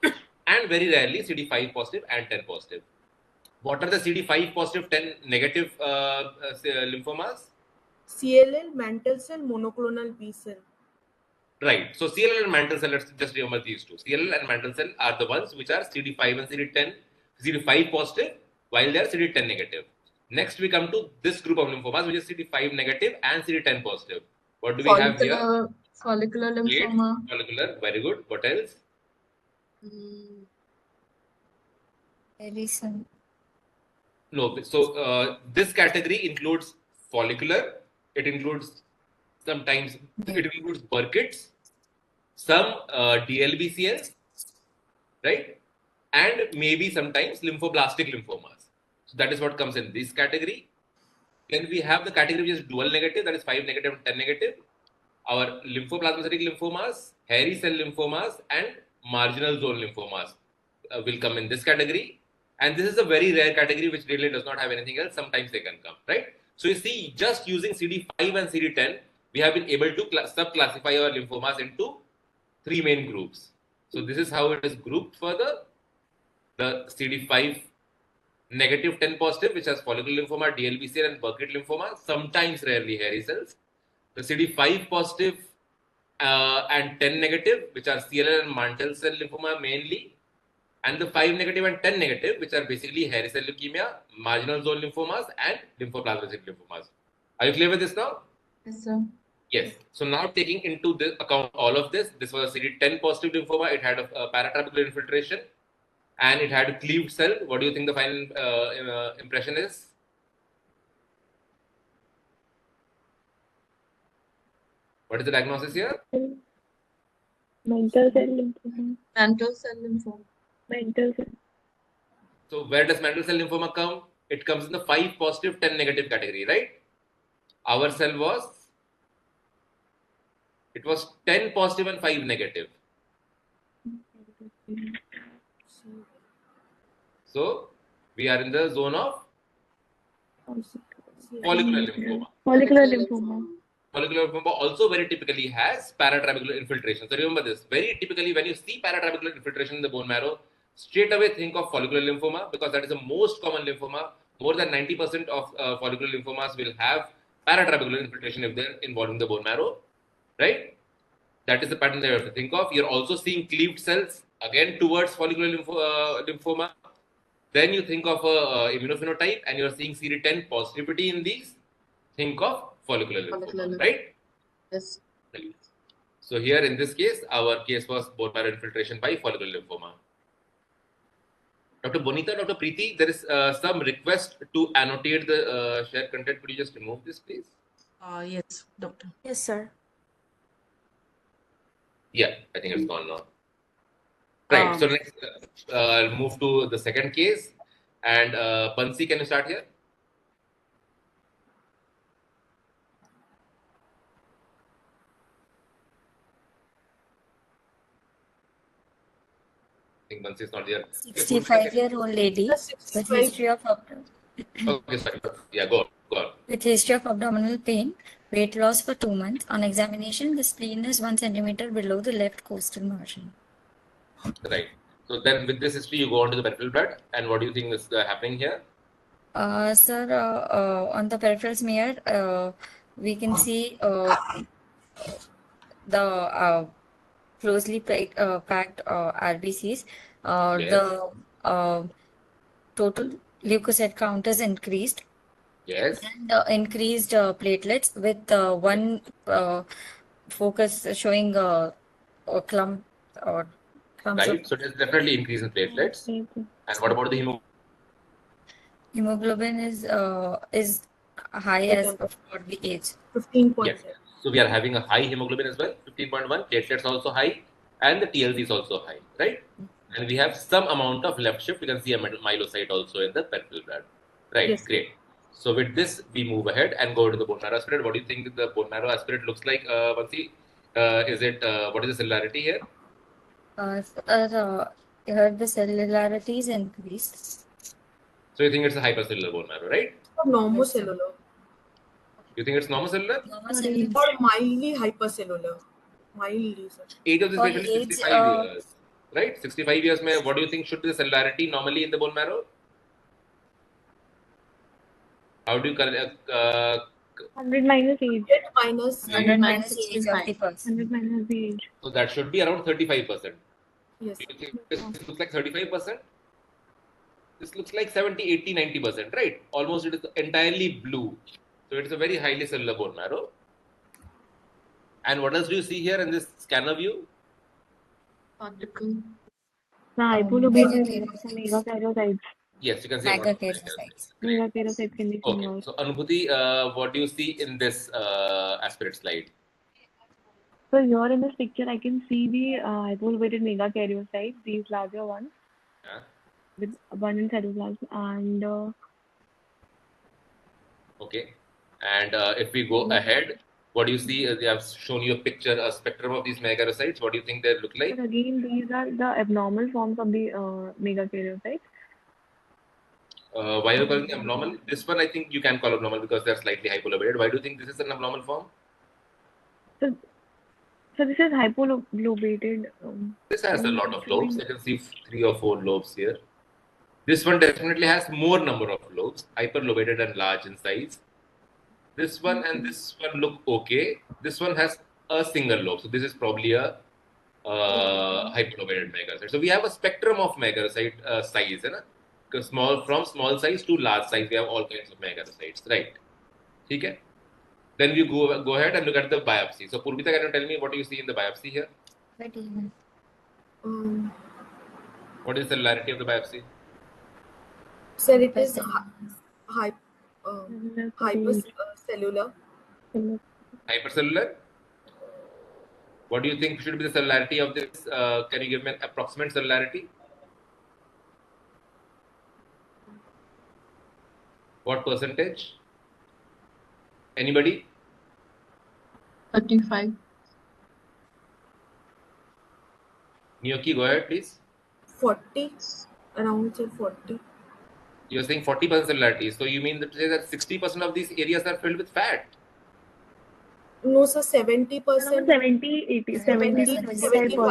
S7: and very rarely CD5 positive and 10 positive. What are the CD5 positive, 10 negative lymphomas?
S1: CLL, mantle cell, monoclonal B cell.
S7: Right. So CLL and mantle cell, let's just remember these two. CLL and mantle cell are the ones which are CD5 and CD10, CD5 positive, while they are CD10 negative. Next, we come to this group of lymphomas, which is CD5 negative and CD10 positive. What do we have here?
S2: Follicular
S7: Plate,
S2: lymphoma.
S7: follicular, very good. What else?
S2: Mm,
S5: Very soon.
S7: No. So this category includes follicular. It includes sometimes it includes Burkitt's, some DLBCLs, right? And maybe sometimes lymphoblastic lymphomas. So that is what comes in this category. Then we have the category which is dual negative, that is 5 negative and 10 negative. Our lymphoplasmatic lymphomas, hairy cell lymphomas, and marginal zone lymphomas will come in this category. And this is a very rare category which really does not have anything else. Sometimes they can come, right? So you see, just using CD5 and CD10, we have been able to sub-classify our lymphomas into three main groups. So this is how it is grouped further. The CD5 negative 10 positive, which has follicular lymphoma, DLBCL, and Burkitt lymphoma, sometimes rarely hairy cells. The CD5 positive and 10 negative, which are CLL and mantle cell lymphoma mainly, and the 5 negative and 10 negative, which are basically hairy cell leukemia, marginal zone lymphomas, and lymphoplasmatic lymphomas. Are you clear with this now?
S2: yes, sir.
S7: Yes. So now taking into this account all of this, this was a CD10 positive lymphoma. It had a paratrabecular infiltration and it had a cleaved cell. What do you think the final impression is? What is the diagnosis here?
S4: mental cell lymphoma.
S2: Mantle cell lymphoma.
S4: Mental cell.
S7: So where does mantle cell lymphoma come? It comes in the 5 positive, 10 negative category, right? Our cell was, it was 10 positive and 5 negative. So we are in the zone of follicular lymphoma.
S4: Follicular lymphoma.
S7: Follicular lymphoma also very typically has paratrabecular infiltration. So remember this, very typically when you see paratrabecular infiltration in the bone marrow, straight away think of follicular lymphoma because that is the most common lymphoma. More than 90% of follicular lymphomas will have paratrabecular infiltration if they're involving the bone marrow, right? That is the pattern that you have to think of. You're also seeing cleaved cells again towards follicular lymphoma. Then you think of a immunophenotype and you're seeing CD10 positivity in these. Think of follicular lymphoma, right?
S2: Yes.
S7: Right. So here in this case, our case was bone marrow infiltration by follicular lymphoma. Dr. Bonita, Dr. Preeti, there is some request to annotate the share content. Could you just remove this, please?
S6: Yes, doctor.
S8: Yes, sir.
S7: Yeah, I think it's gone now. Right. So next, I'll move to the second case. And Bansi, can you start here? Mansi is not there.
S5: 65-year-old lady with
S1: 65.
S5: history of
S7: Okay, sorry. Yeah, go on.
S5: with history of abdominal pain, weight loss for 2 months. On examination, the spleen is 1 centimeter below the left coastal margin.
S7: Right. So then with this history, you go on to the peripheral blood. And what do you think is happening here?
S5: Sir, on the peripheral smear, we can see the closely packed RBCs.
S7: Yes.
S5: The total leukocyte count is increased.
S7: Yes.
S5: And increased platelets with one focus showing a clump or clumps
S7: Right. So there's definitely increase in platelets. And what about the hemoglobin?
S5: hemoglobin is high as for the age.
S1: 15.7.
S7: Yes. So we are having a high hemoglobin as well, 15.1. Platelets also high, and the TLC is also high, right? And we have some amount of left shift. You can see a myelocyte also in the peripheral blood. Right.
S1: Yes.
S7: Great. So with this, we move ahead and go to the bone marrow aspirate. What do you think the bone marrow aspirate looks like, Vansi? Is it what is the cellularity here?
S5: Here the cellularity is increased.
S7: So you think it's a hypercellular bone marrow, right?
S1: Normocellular.
S7: You think it's normocellular?
S1: Or mildly hypercellular. Mildly, sir.
S7: Age of this
S5: For
S7: patient is
S5: age,
S7: 65 years, right? 65 years. What do you think should be the cellularity normally in the bone marrow? How do you
S4: 100 minus age.
S5: 100 minus age of the person.
S4: 100 minus the age.
S7: So that should be around 35%.
S1: Yes.
S7: Do you think this looks like 35%? This looks like 70, 80, 90%, right? Almost it is entirely blue. So it is a very highly cellular bone marrow. And what else do you see here in this scanner view?
S2: Particle.
S4: The hypolobated megakaryocytes.
S7: Yes, you can see
S5: Megakaryocytes.
S4: Megakaryocytes can be seen
S7: Okay.
S4: here.
S7: So Anubhuti, what do you see in this aspirate slide?
S4: So here in this picture, I can see the hypolobated megakaryocytes, these larger ones,
S7: Yeah.
S4: with abundant cytoplasm, and
S7: Okay. And if we go ahead, what do you see? They have shown you a picture, a spectrum of these megakaryocytes. What do you think they look like?
S4: but again, these are the abnormal forms of the megakaryocytes.
S7: Why are you calling them abnormal? This one I think you can call abnormal because they're slightly hypolobated. Why do you think this is an abnormal form?
S4: So this is hypolobated.
S7: This has a lot of lobes. You can see 3 or 4 lobes here. This one definitely has more number of lobes, hyperlobated and large in size. This one and this one look okay. This one has a single lobe. So this is probably a hyperlobated megacyte. So we have a spectrum of megacyte size, because from small size to large size, we have all kinds of megacytes, right? Okay. Then we go ahead and look at the biopsy. So Purvita, can you tell me what do you see in the biopsy here? What is the cellularity of the biopsy?
S1: Sir, it is hypercellular.
S7: Hypercellular? What do you think should be the cellularity of this? Can you give me an approximate cellularity? What percentage? Anybody?
S2: 35.
S7: Niyoki, go ahead, please.
S1: 40. Around, sir, 40.
S7: You're saying 40% cellularity. So you mean to say that 60% of these areas are filled with fat?
S1: No, sir, 70%.
S4: 70, 80, 70, 25%.
S7: 70 to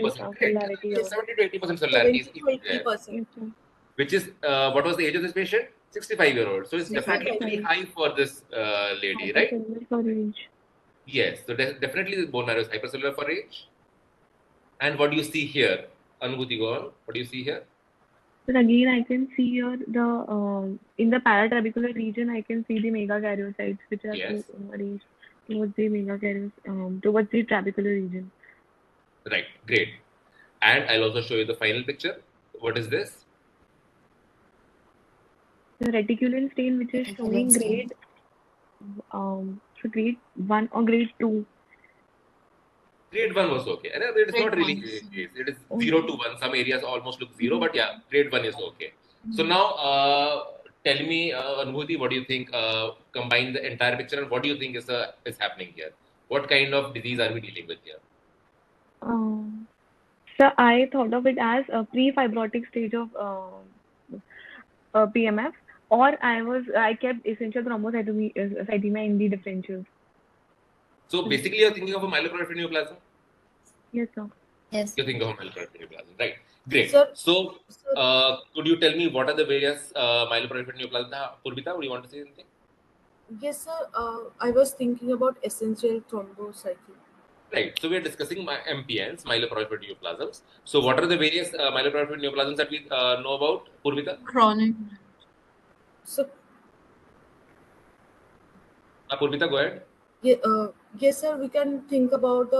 S7: 80%, correct?
S1: Yes.
S7: 70 to 80% cellularity is
S1: 70 to
S7: there.
S1: 80%.
S7: Which is, what was the age of this patient? 65-year-old. So it's definitely very high for this lady, right?
S4: For age.
S7: Yes. So definitely the bone marrow is hypercellular for age. And what do you see here? Anubhuti, go on. What do you see here?
S4: But again, I can see here the in the paratrabecular region, I can see the megakaryocytes, which are arranged towards the towards the trabecular region.
S7: Right. Great. And I'll also show you the final picture. What is this?
S4: The reticulin stain, which is showing grade grade 1 or grade 2.
S7: Grade 1 was okay. And it is not really grade. It is 0 to 1. Some areas almost look 0, but yeah, grade 1 is okay. So now, tell me, Anubhuti, what do you think? Combine the entire picture and what do you think is happening here? What kind of disease are we dealing with here?
S4: So I thought of it as a pre-fibrotic stage of PMF, or I kept essential thrombocythemia in the differentials.
S7: So basically, you're thinking of a myeloproliferative neoplasm.
S4: Yes, sir.
S5: Yes.
S7: You're thinking of a myeloproliferative neoplasm, right? Great.
S1: Sir,
S7: So,
S1: sir,
S7: could you tell me what are the various myeloproliferative neoplasms? Purvita, would you want to say anything?
S1: yes, sir. I was thinking about essential thrombocythemia.
S7: Right. So we are discussing MPNs, myeloproliferative neoplasms. So what are the various myeloproliferative neoplasms that we know about, Purvita?
S2: Chronic.
S1: So,
S7: Purvita, go ahead.
S1: yes, sir. We can think about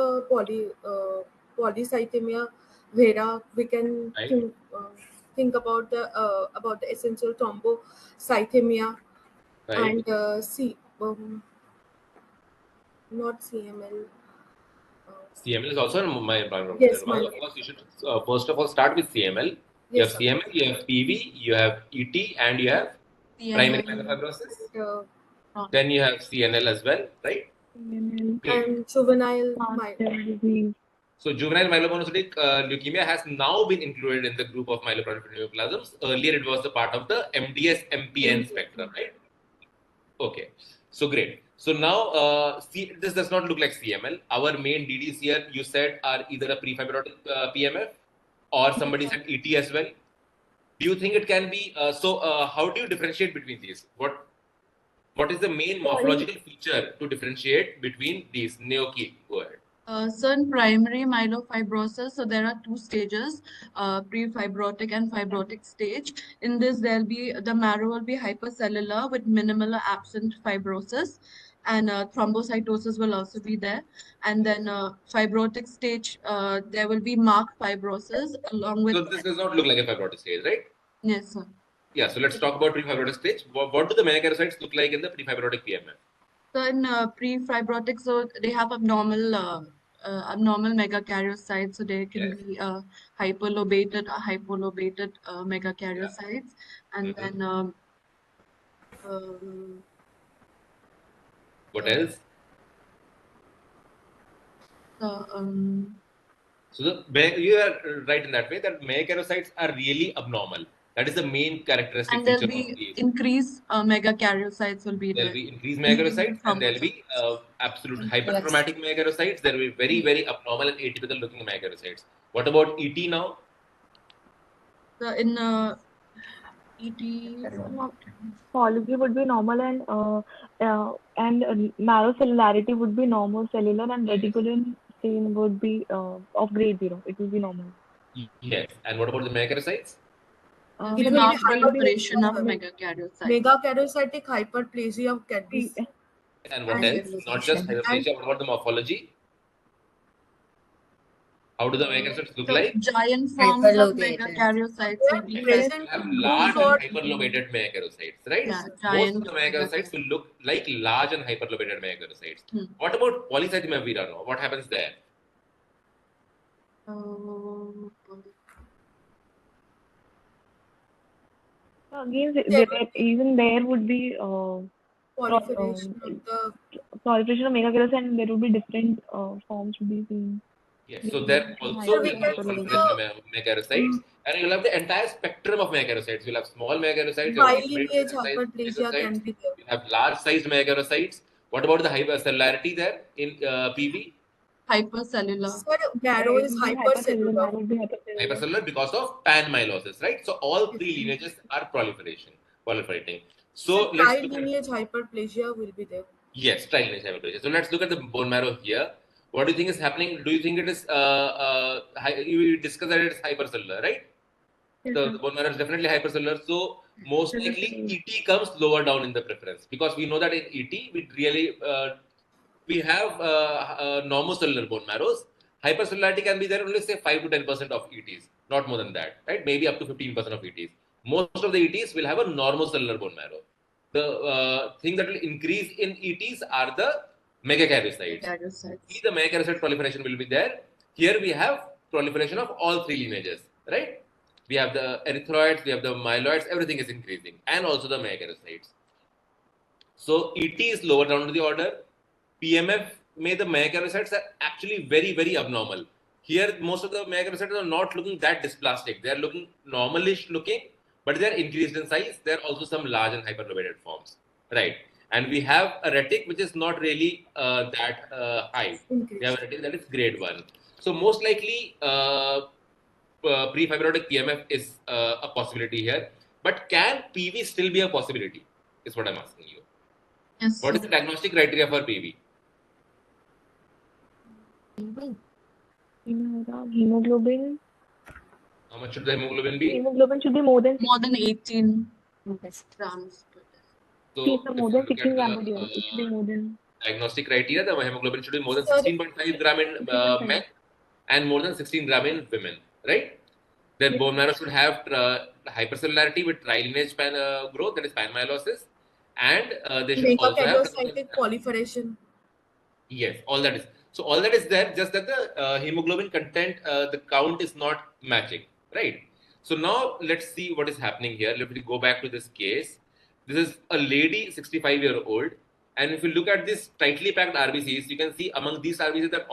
S1: polycythemia vera. We can
S7: Right.
S1: think about the essential thrombocythemia
S7: Right.
S1: and not CML.
S7: CML is also my
S1: Yes,
S7: Of course, you should first of all start with CML. You
S1: yes,
S7: have
S1: sir.
S7: CML, you have PV, you have ET, and you have primary
S2: CNL.
S7: myelofibrosis.
S1: And,
S7: Then you have CNL as well, right?
S4: CNL,
S7: Great.
S1: and juvenile
S4: Master disease.
S7: So juvenile myelomonocytic leukemia has now been included in the group of myeloproliferative neoplasms. Earlier, it was the part of the MDS MPN spectrum, right? Okay, so great. So now, see, this does not look like CML. Our main DDs here, you said, are either a prefibrotic PMF or somebody said ET as well. Do you think it can be? How do you differentiate between these? What is the main morphological feature to differentiate between these? Neoki, go ahead.
S2: So in primary myelofibrosis, so there are two stages, pre-fibrotic and fibrotic stage. In this, the marrow will be hypercellular with minimal or absent fibrosis, and thrombocytosis will also be there. And then fibrotic stage, there will be marked fibrosis along with.
S7: So this does not look like a fibrotic stage, right?
S2: Yes, sir.
S7: Yeah. So let's talk about prefibrotic stage. What do the megakaryocytes look like in the prefibrotic PMF?
S2: So in pre-fibrotic, so they have abnormal megakaryocytes, so they can
S7: Yes.
S2: be hyperlobated or hypolobated megakaryocytes, and
S7: Mhm.
S2: then um,
S7: What
S2: uh,
S7: else?
S2: uh, um,
S7: So you are right in that way that megakaryocytes are really abnormal. That is the main characteristic
S2: and there'll
S7: feature of
S2: be
S7: these.
S2: increased megakaryocytes will be
S7: There will
S2: there,
S7: be increased
S2: increasing
S7: megakaryocytes and there will be
S2: thrombocytes.
S7: absolute
S5: Yes.
S7: hyperchromatic megakaryocytes. There will be very, very abnormal and atypical looking megakaryocytes. What about ET now?
S2: So in ET,
S4: Pathology would be normal, and marrow cellularity would be normal cellular, and reticulin stain would be of grade 0. It will be normal.
S7: Yes. And what about the megakaryocytes?
S2: there'll
S1: it
S2: be
S1: will be
S2: marked proliferation of
S1: hyperplasia.
S2: megakaryocytes.
S1: Megakaryocytic hyperplasia can be
S4: See,
S7: And what
S5: And
S7: else? Not just
S5: elevation.
S1: and
S7: hyperplasia, what about the morphology? How do the megakaryocytes look
S2: So
S7: like?
S2: giant forms of
S5: Hyperlocated.
S2: megakaryocytes
S1: they
S2: will
S1: are
S2: be
S7: Yes,
S2: there.
S7: you
S1: present
S7: have
S1: in
S7: large
S1: loose
S7: and
S1: or
S7: hyperlobated megakaryocytes, right?
S2: Yeah,
S7: Most of
S2: giant
S7: the megakaryocytes will look like large and hyperlobated megakaryocytes. What about polycythemia vera? No? What happens there?
S2: Uh,
S4: again,
S1: there will be
S4: even there would be
S1: proliferation of the
S4: proliferation of megakaryocytes, and there would be different forms to be seen.
S7: Yes, so
S4: Between
S7: there
S1: sir,
S7: also
S1: we
S7: will have
S1: can
S7: a
S1: see
S7: proliferation of
S1: the
S7: megakaryocytes, and you'll have the entire spectrum of megakaryocytes. You'll have small megakaryocytes, you have
S1: bilineage
S7: intermediate-sized
S1: hyperplasia can
S7: megakaryocytes,
S1: be there.
S7: you have large-sized megakaryocytes. What about the hypercellularity there in PV?
S2: hypercellular.
S1: Sir, marrow
S4: It
S1: is
S4: will be hypercellular.
S1: hypercellular.
S4: Marrow would be hypercellular.
S7: Hypercellular because of panmyelosis, right? So all
S1: Yes.
S7: three lineages are proliferating.
S1: Sir,
S7: So let's look at
S1: trilineage hyperplasia will be there.
S7: yes, tri-lineage hyperplasia. So let's look at the bone marrow here. What do you think is happening? Do you think it is you discussed that it is hypercellular, right?
S4: Yes,
S7: The
S4: sir.
S7: bone marrow is definitely hypercellular. So most
S4: This is
S7: likely
S4: the
S7: ET comes lower down in the preference because we know that in ET we have normocellular bone marrows. Hypercellularity can be there only say 5 to 10% of ETs, not more than that, right? Maybe up to 15% of ETs. Most of the ETs will have a normocellular bone marrow. The thing that will increase in ETs are the megakaryocytes.
S2: Megakaryocytes.
S7: The megakaryocyte proliferation will be there. Here we have proliferation of all three lineages, right? We have the erythroids, we have the myeloids, everything is increasing, and also the megakaryocytes. So ET is lower down to the order. PMF may the megakaryocytes are actually very, very abnormal. here most of the megakaryocytes are not looking that dysplastic. They are looking normalish looking, but they are increased in size. There are also some large and hyperlobated forms, right? And we have a retic which is not really that high. We have a retic that is grade 1. So most likely prefibrotic PMF is a possibility here. But can PV still be a possibility? Is what I'm asking you.
S2: Yes.
S7: What is the diagnostic criteria for PV?
S4: Hemoglobin.
S7: How much should the hemoglobin be?
S4: Hemoglobin should be more than
S2: 18 grams.
S7: So
S4: more
S7: if
S4: than
S7: you look
S4: 16
S7: at
S4: grams
S7: the
S4: per day. It should be more than
S7: diagnostic criteria, the hemoglobin should be more than
S1: Sir,
S7: 16.5 gram in
S4: 16.5.
S7: men and more than 16 gram in women, right? Their bone marrow should have hypercellularity with trilineage growth, that is panmyelosis, and they should also have
S1: megakaryocytic proliferation.
S7: yes, all that is. So all that is there, just that the hemoglobin content, the count is not matching, right? So now let's see what is happening here. Let me go back to this case. This is a lady, 65-year-old, and if you look at this tightly packed RBCs, you can see among these RBCs that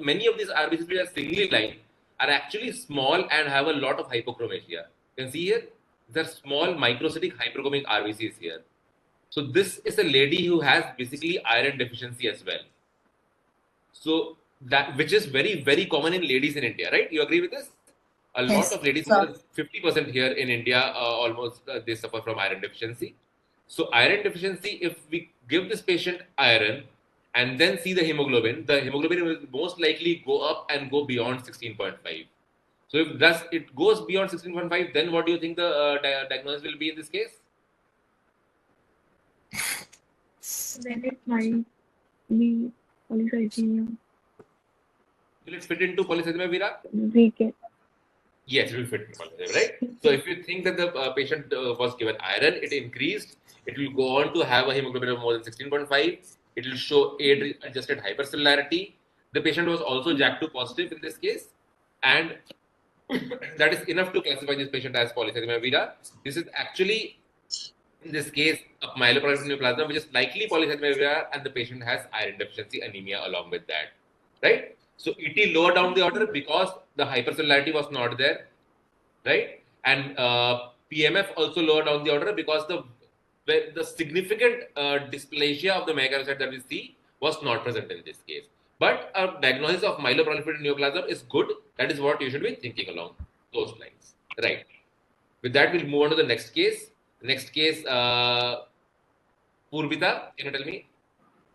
S7: many of these RBCs which are singly lined are actually small and have a lot of hypochromasia. You can see here, there are small microcytic hyperchromic RBCs here. So this is a lady who has basically iron deficiency as well. So that, which is very, very common in ladies in India, right? You agree with this? A lot
S5: Yes,
S7: of ladies, more than 50% here in India, almost they suffer from iron deficiency. So iron deficiency, if we give this patient iron and then see the hemoglobin will most likely go up and go beyond 16.5. So if thus it goes beyond 16.5, then what do you think the diagnosis will be in this case?
S4: Then it might be polycythemia.
S7: Will it fit into polycythemia vera?
S4: Weak.
S7: Yes, it will fit into polycythemia, right? So if you think that the patient was given iron, it increased, it will go on to have a hemoglobin of more than 16.5. It will show age-adjusted hypercellularity. The patient was also JAK2 positive in this case, and that is enough to classify this patient as polycythemia vera. This is actually, in this case, a myeloproliferative neoplasm, which is likely polycythemia vera, and the patient has iron deficiency anemia along with that, right? So ET lower down the order because the hypercellularity was not there, right? And PMF also lower down the order because the significant dysplasia of the megakaryocyte that we see was not present in this case. But a diagnosis of myeloproliferative neoplasm is good. That is what you should be thinking along those lines, right? With that, we'll move on to the next case. Next case, Purvita, can you tell me?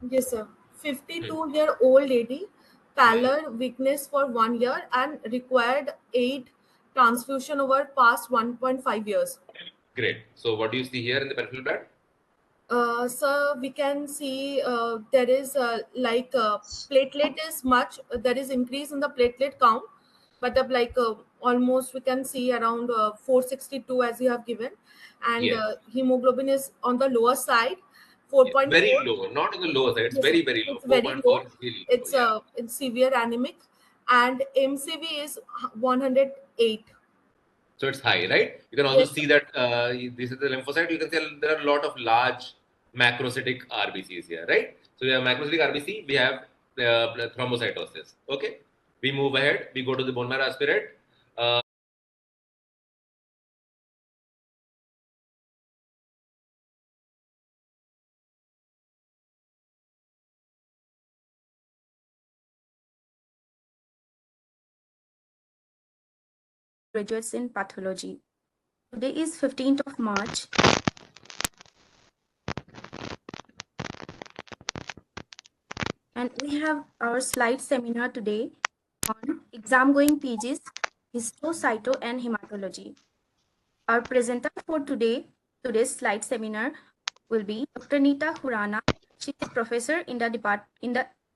S1: Yes, sir. 52-year-old lady, pallor, weakness for 1 year, and required 8 transfusion over past 1.5 years.
S7: Great. So, what do you see here in the peripheral blood?
S1: So we can see there is platelet is much. There is increase in the platelet count, but almost we can see around 462 as you have given, and
S7: Yes.
S1: hemoglobin is on the lower side,
S7: Yes. Very
S1: 4.4.
S7: low, not on the lower side. It's
S1: Yes, sir.
S7: very, very low.
S1: It's very
S7: 4.4
S1: low.
S7: is really low. Yeah.
S1: It's severe anemic, and MCV is 108.
S7: So it's high, right? You can also
S1: Yes,
S7: see that this is the lymphocyte. You can see there are a lot of large macrocytic RBCs here, right? So we have macrocytic RBC, we have thrombocytosis. Okay, we move ahead. We go to the bone marrow aspirate.
S8: Graduates in pathology. Today is 15th of March. And we have our slide seminar today on exam going PGs, histocyto and hematology. Our presenter for today's slide seminar will be Dr. Neeta Khurana. She is professor in the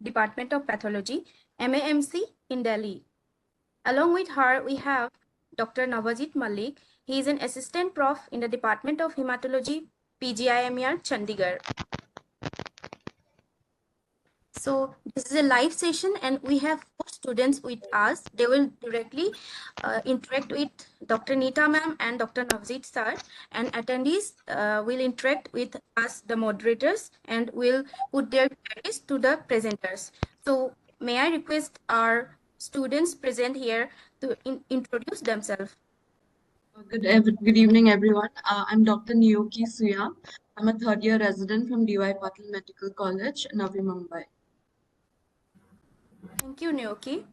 S8: Department of Pathology, MAMC in Delhi. Along with her, we have Dr. Navajit Malik. He is an assistant prof in the Department of Hematology, PGIMER, Chandigarh. So this is a live session and we have 4 students with us. They will directly interact with Dr. Neeta ma'am and Dr. Navajit sir, and attendees will interact with us, the moderators, and will put their queries to the presenters. So may I request our students present here to introduce themselves.
S2: Good evening, everyone. I'm Dr. Niyoki Suya. I'm a third-year resident from DY Patil Medical College, Navi Mumbai.
S8: Thank you, Niyoki.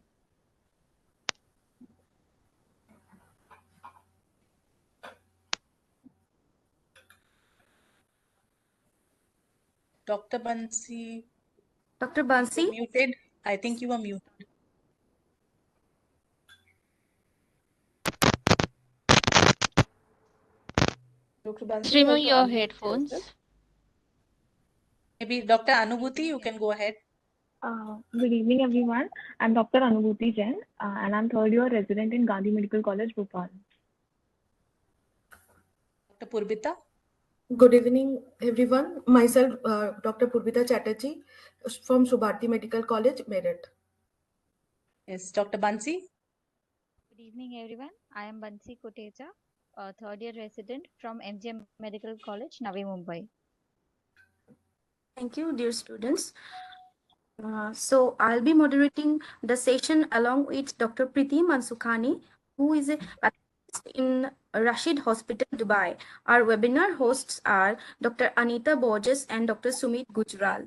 S6: Dr. Bansi,
S8: Dr.
S6: you're
S8: Bansi?
S6: muted. I think you are muted.
S3: Dr. Bansi,
S9: Just
S3: you have
S9: remove
S3: to
S9: your
S3: unmute
S9: headphones.
S3: yourself.
S6: Maybe Dr. Anubhuti, you can go ahead.
S4: Good evening, everyone. I'm Dr. Anubhuti Jain, and I'm third year resident in Gandhi Medical College, Bhopal.
S6: Dr. Purbita.
S1: Good evening, everyone. Myself, Dr. Purbita Chatterjee from Subharti Medical College, Meerut.
S6: Yes, Dr. Bansi.
S9: Good evening, everyone. I am Bansi Kotecha, a third year resident from MGM Medical College, Navi Mumbai.
S8: Thank you, dear students. So I'll be moderating the session along with Dr. Preeti Mansukhani, who is a pathologist in Rashid Hospital, Dubai. Our webinar hosts are Dr. Anita Borges and Dr. Sumit Gujral.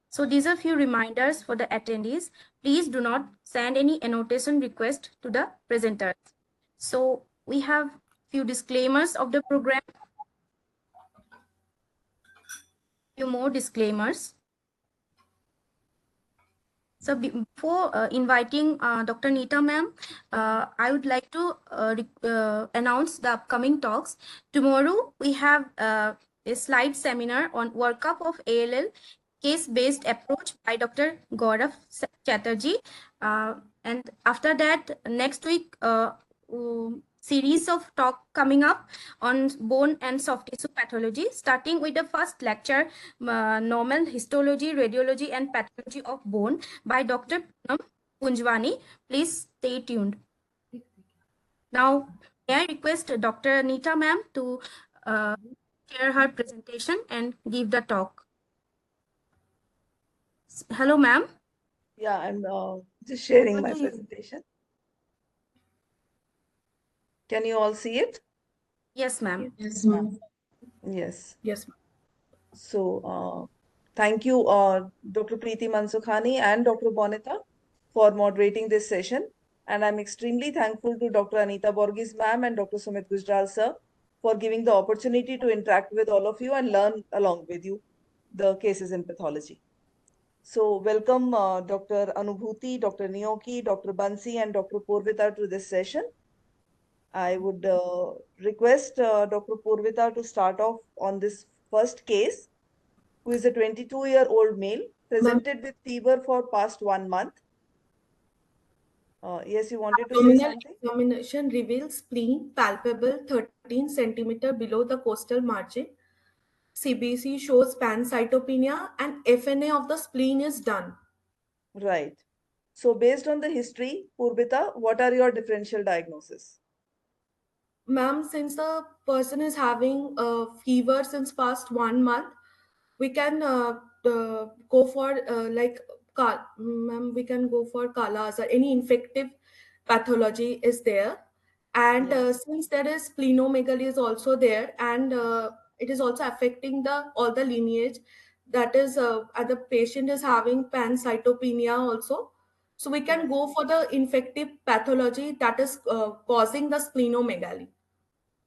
S8: So these are few reminders for the attendees. Please do not send any annotation request to the presenters. So we have few disclaimers of the program, few more disclaimers. So before inviting Dr. Neeta ma'am, I would like to announce the upcoming talks. Tomorrow we have a slide seminar on workup of ALL case-based approach by Dr. Gaurav Chatterjee. And after that, next week, series of talk coming up on bone and soft tissue pathology, starting with the first lecture, normal histology, radiology, and pathology of bone by Dr. Poonam Punjwani. Please stay tuned. Now, may I request Dr. Neeta ma'am to share her presentation and give the talk. Hello, ma'am.
S3: Yeah, I'm just sharing
S1: What
S3: my
S1: do you-
S3: presentation. Can you all see it?
S8: Yes, ma'am.
S2: Yes, ma'am.
S3: Yes.
S1: Yes, ma'am.
S3: So thank you, Dr. Preeti Mansukhani and Dr. Bonita for moderating this session. And I'm extremely thankful to Dr. Anita Borges ma'am and Dr. Sumit Gujral sir for giving the opportunity to interact with all of you and learn along with you the cases in pathology. So welcome Dr. Anubhuti, Dr. Niyoki, Dr. Bansi and Dr. Purvita to this session. I would request Dr. Purvita to start off on this first case, who is a 22-year-old male
S1: Ma'am,
S3: presented with fever for past 1 month. Yes, you wanted to say
S1: abdominal
S3: something?
S1: examination reveals spleen palpable 13 centimeter below the costal margin. CBC shows pancytopenia and FNA of the spleen is done.
S3: Right. So based on the history, Purvita, what are your differential diagnosis?
S1: Ma'am, since the person is having a fever since past 1 month, we can go for ma'am, we can go for kalas or any infective pathology is there. And
S3: Yes.
S1: since there is splenomegaly is also there, and it is also affecting the all the lineage, that is and the patient is having pancytopenia also. So we can
S3: Right.
S1: go for the infective pathology that is causing the splenomegaly.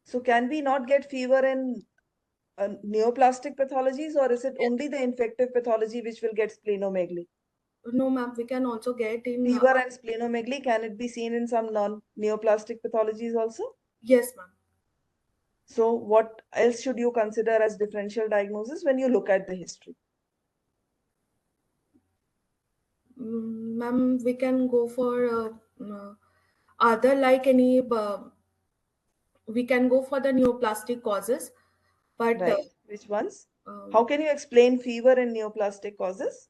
S3: So can we not get fever in neoplastic pathologies, or is it only the infective pathology which will get splenomegaly?
S1: No, ma'am, we can also get in.
S3: Fever and splenomegaly, can it be seen in some non-neoplastic pathologies also?
S1: Yes, ma'am.
S3: So what else should you consider as differential diagnosis when you look at the history?
S1: Ma'am, we can go for other like any. We can go for the neoplastic causes, but
S3: Right. Which ones?
S1: um,
S3: How can you explain fever in neoplastic causes?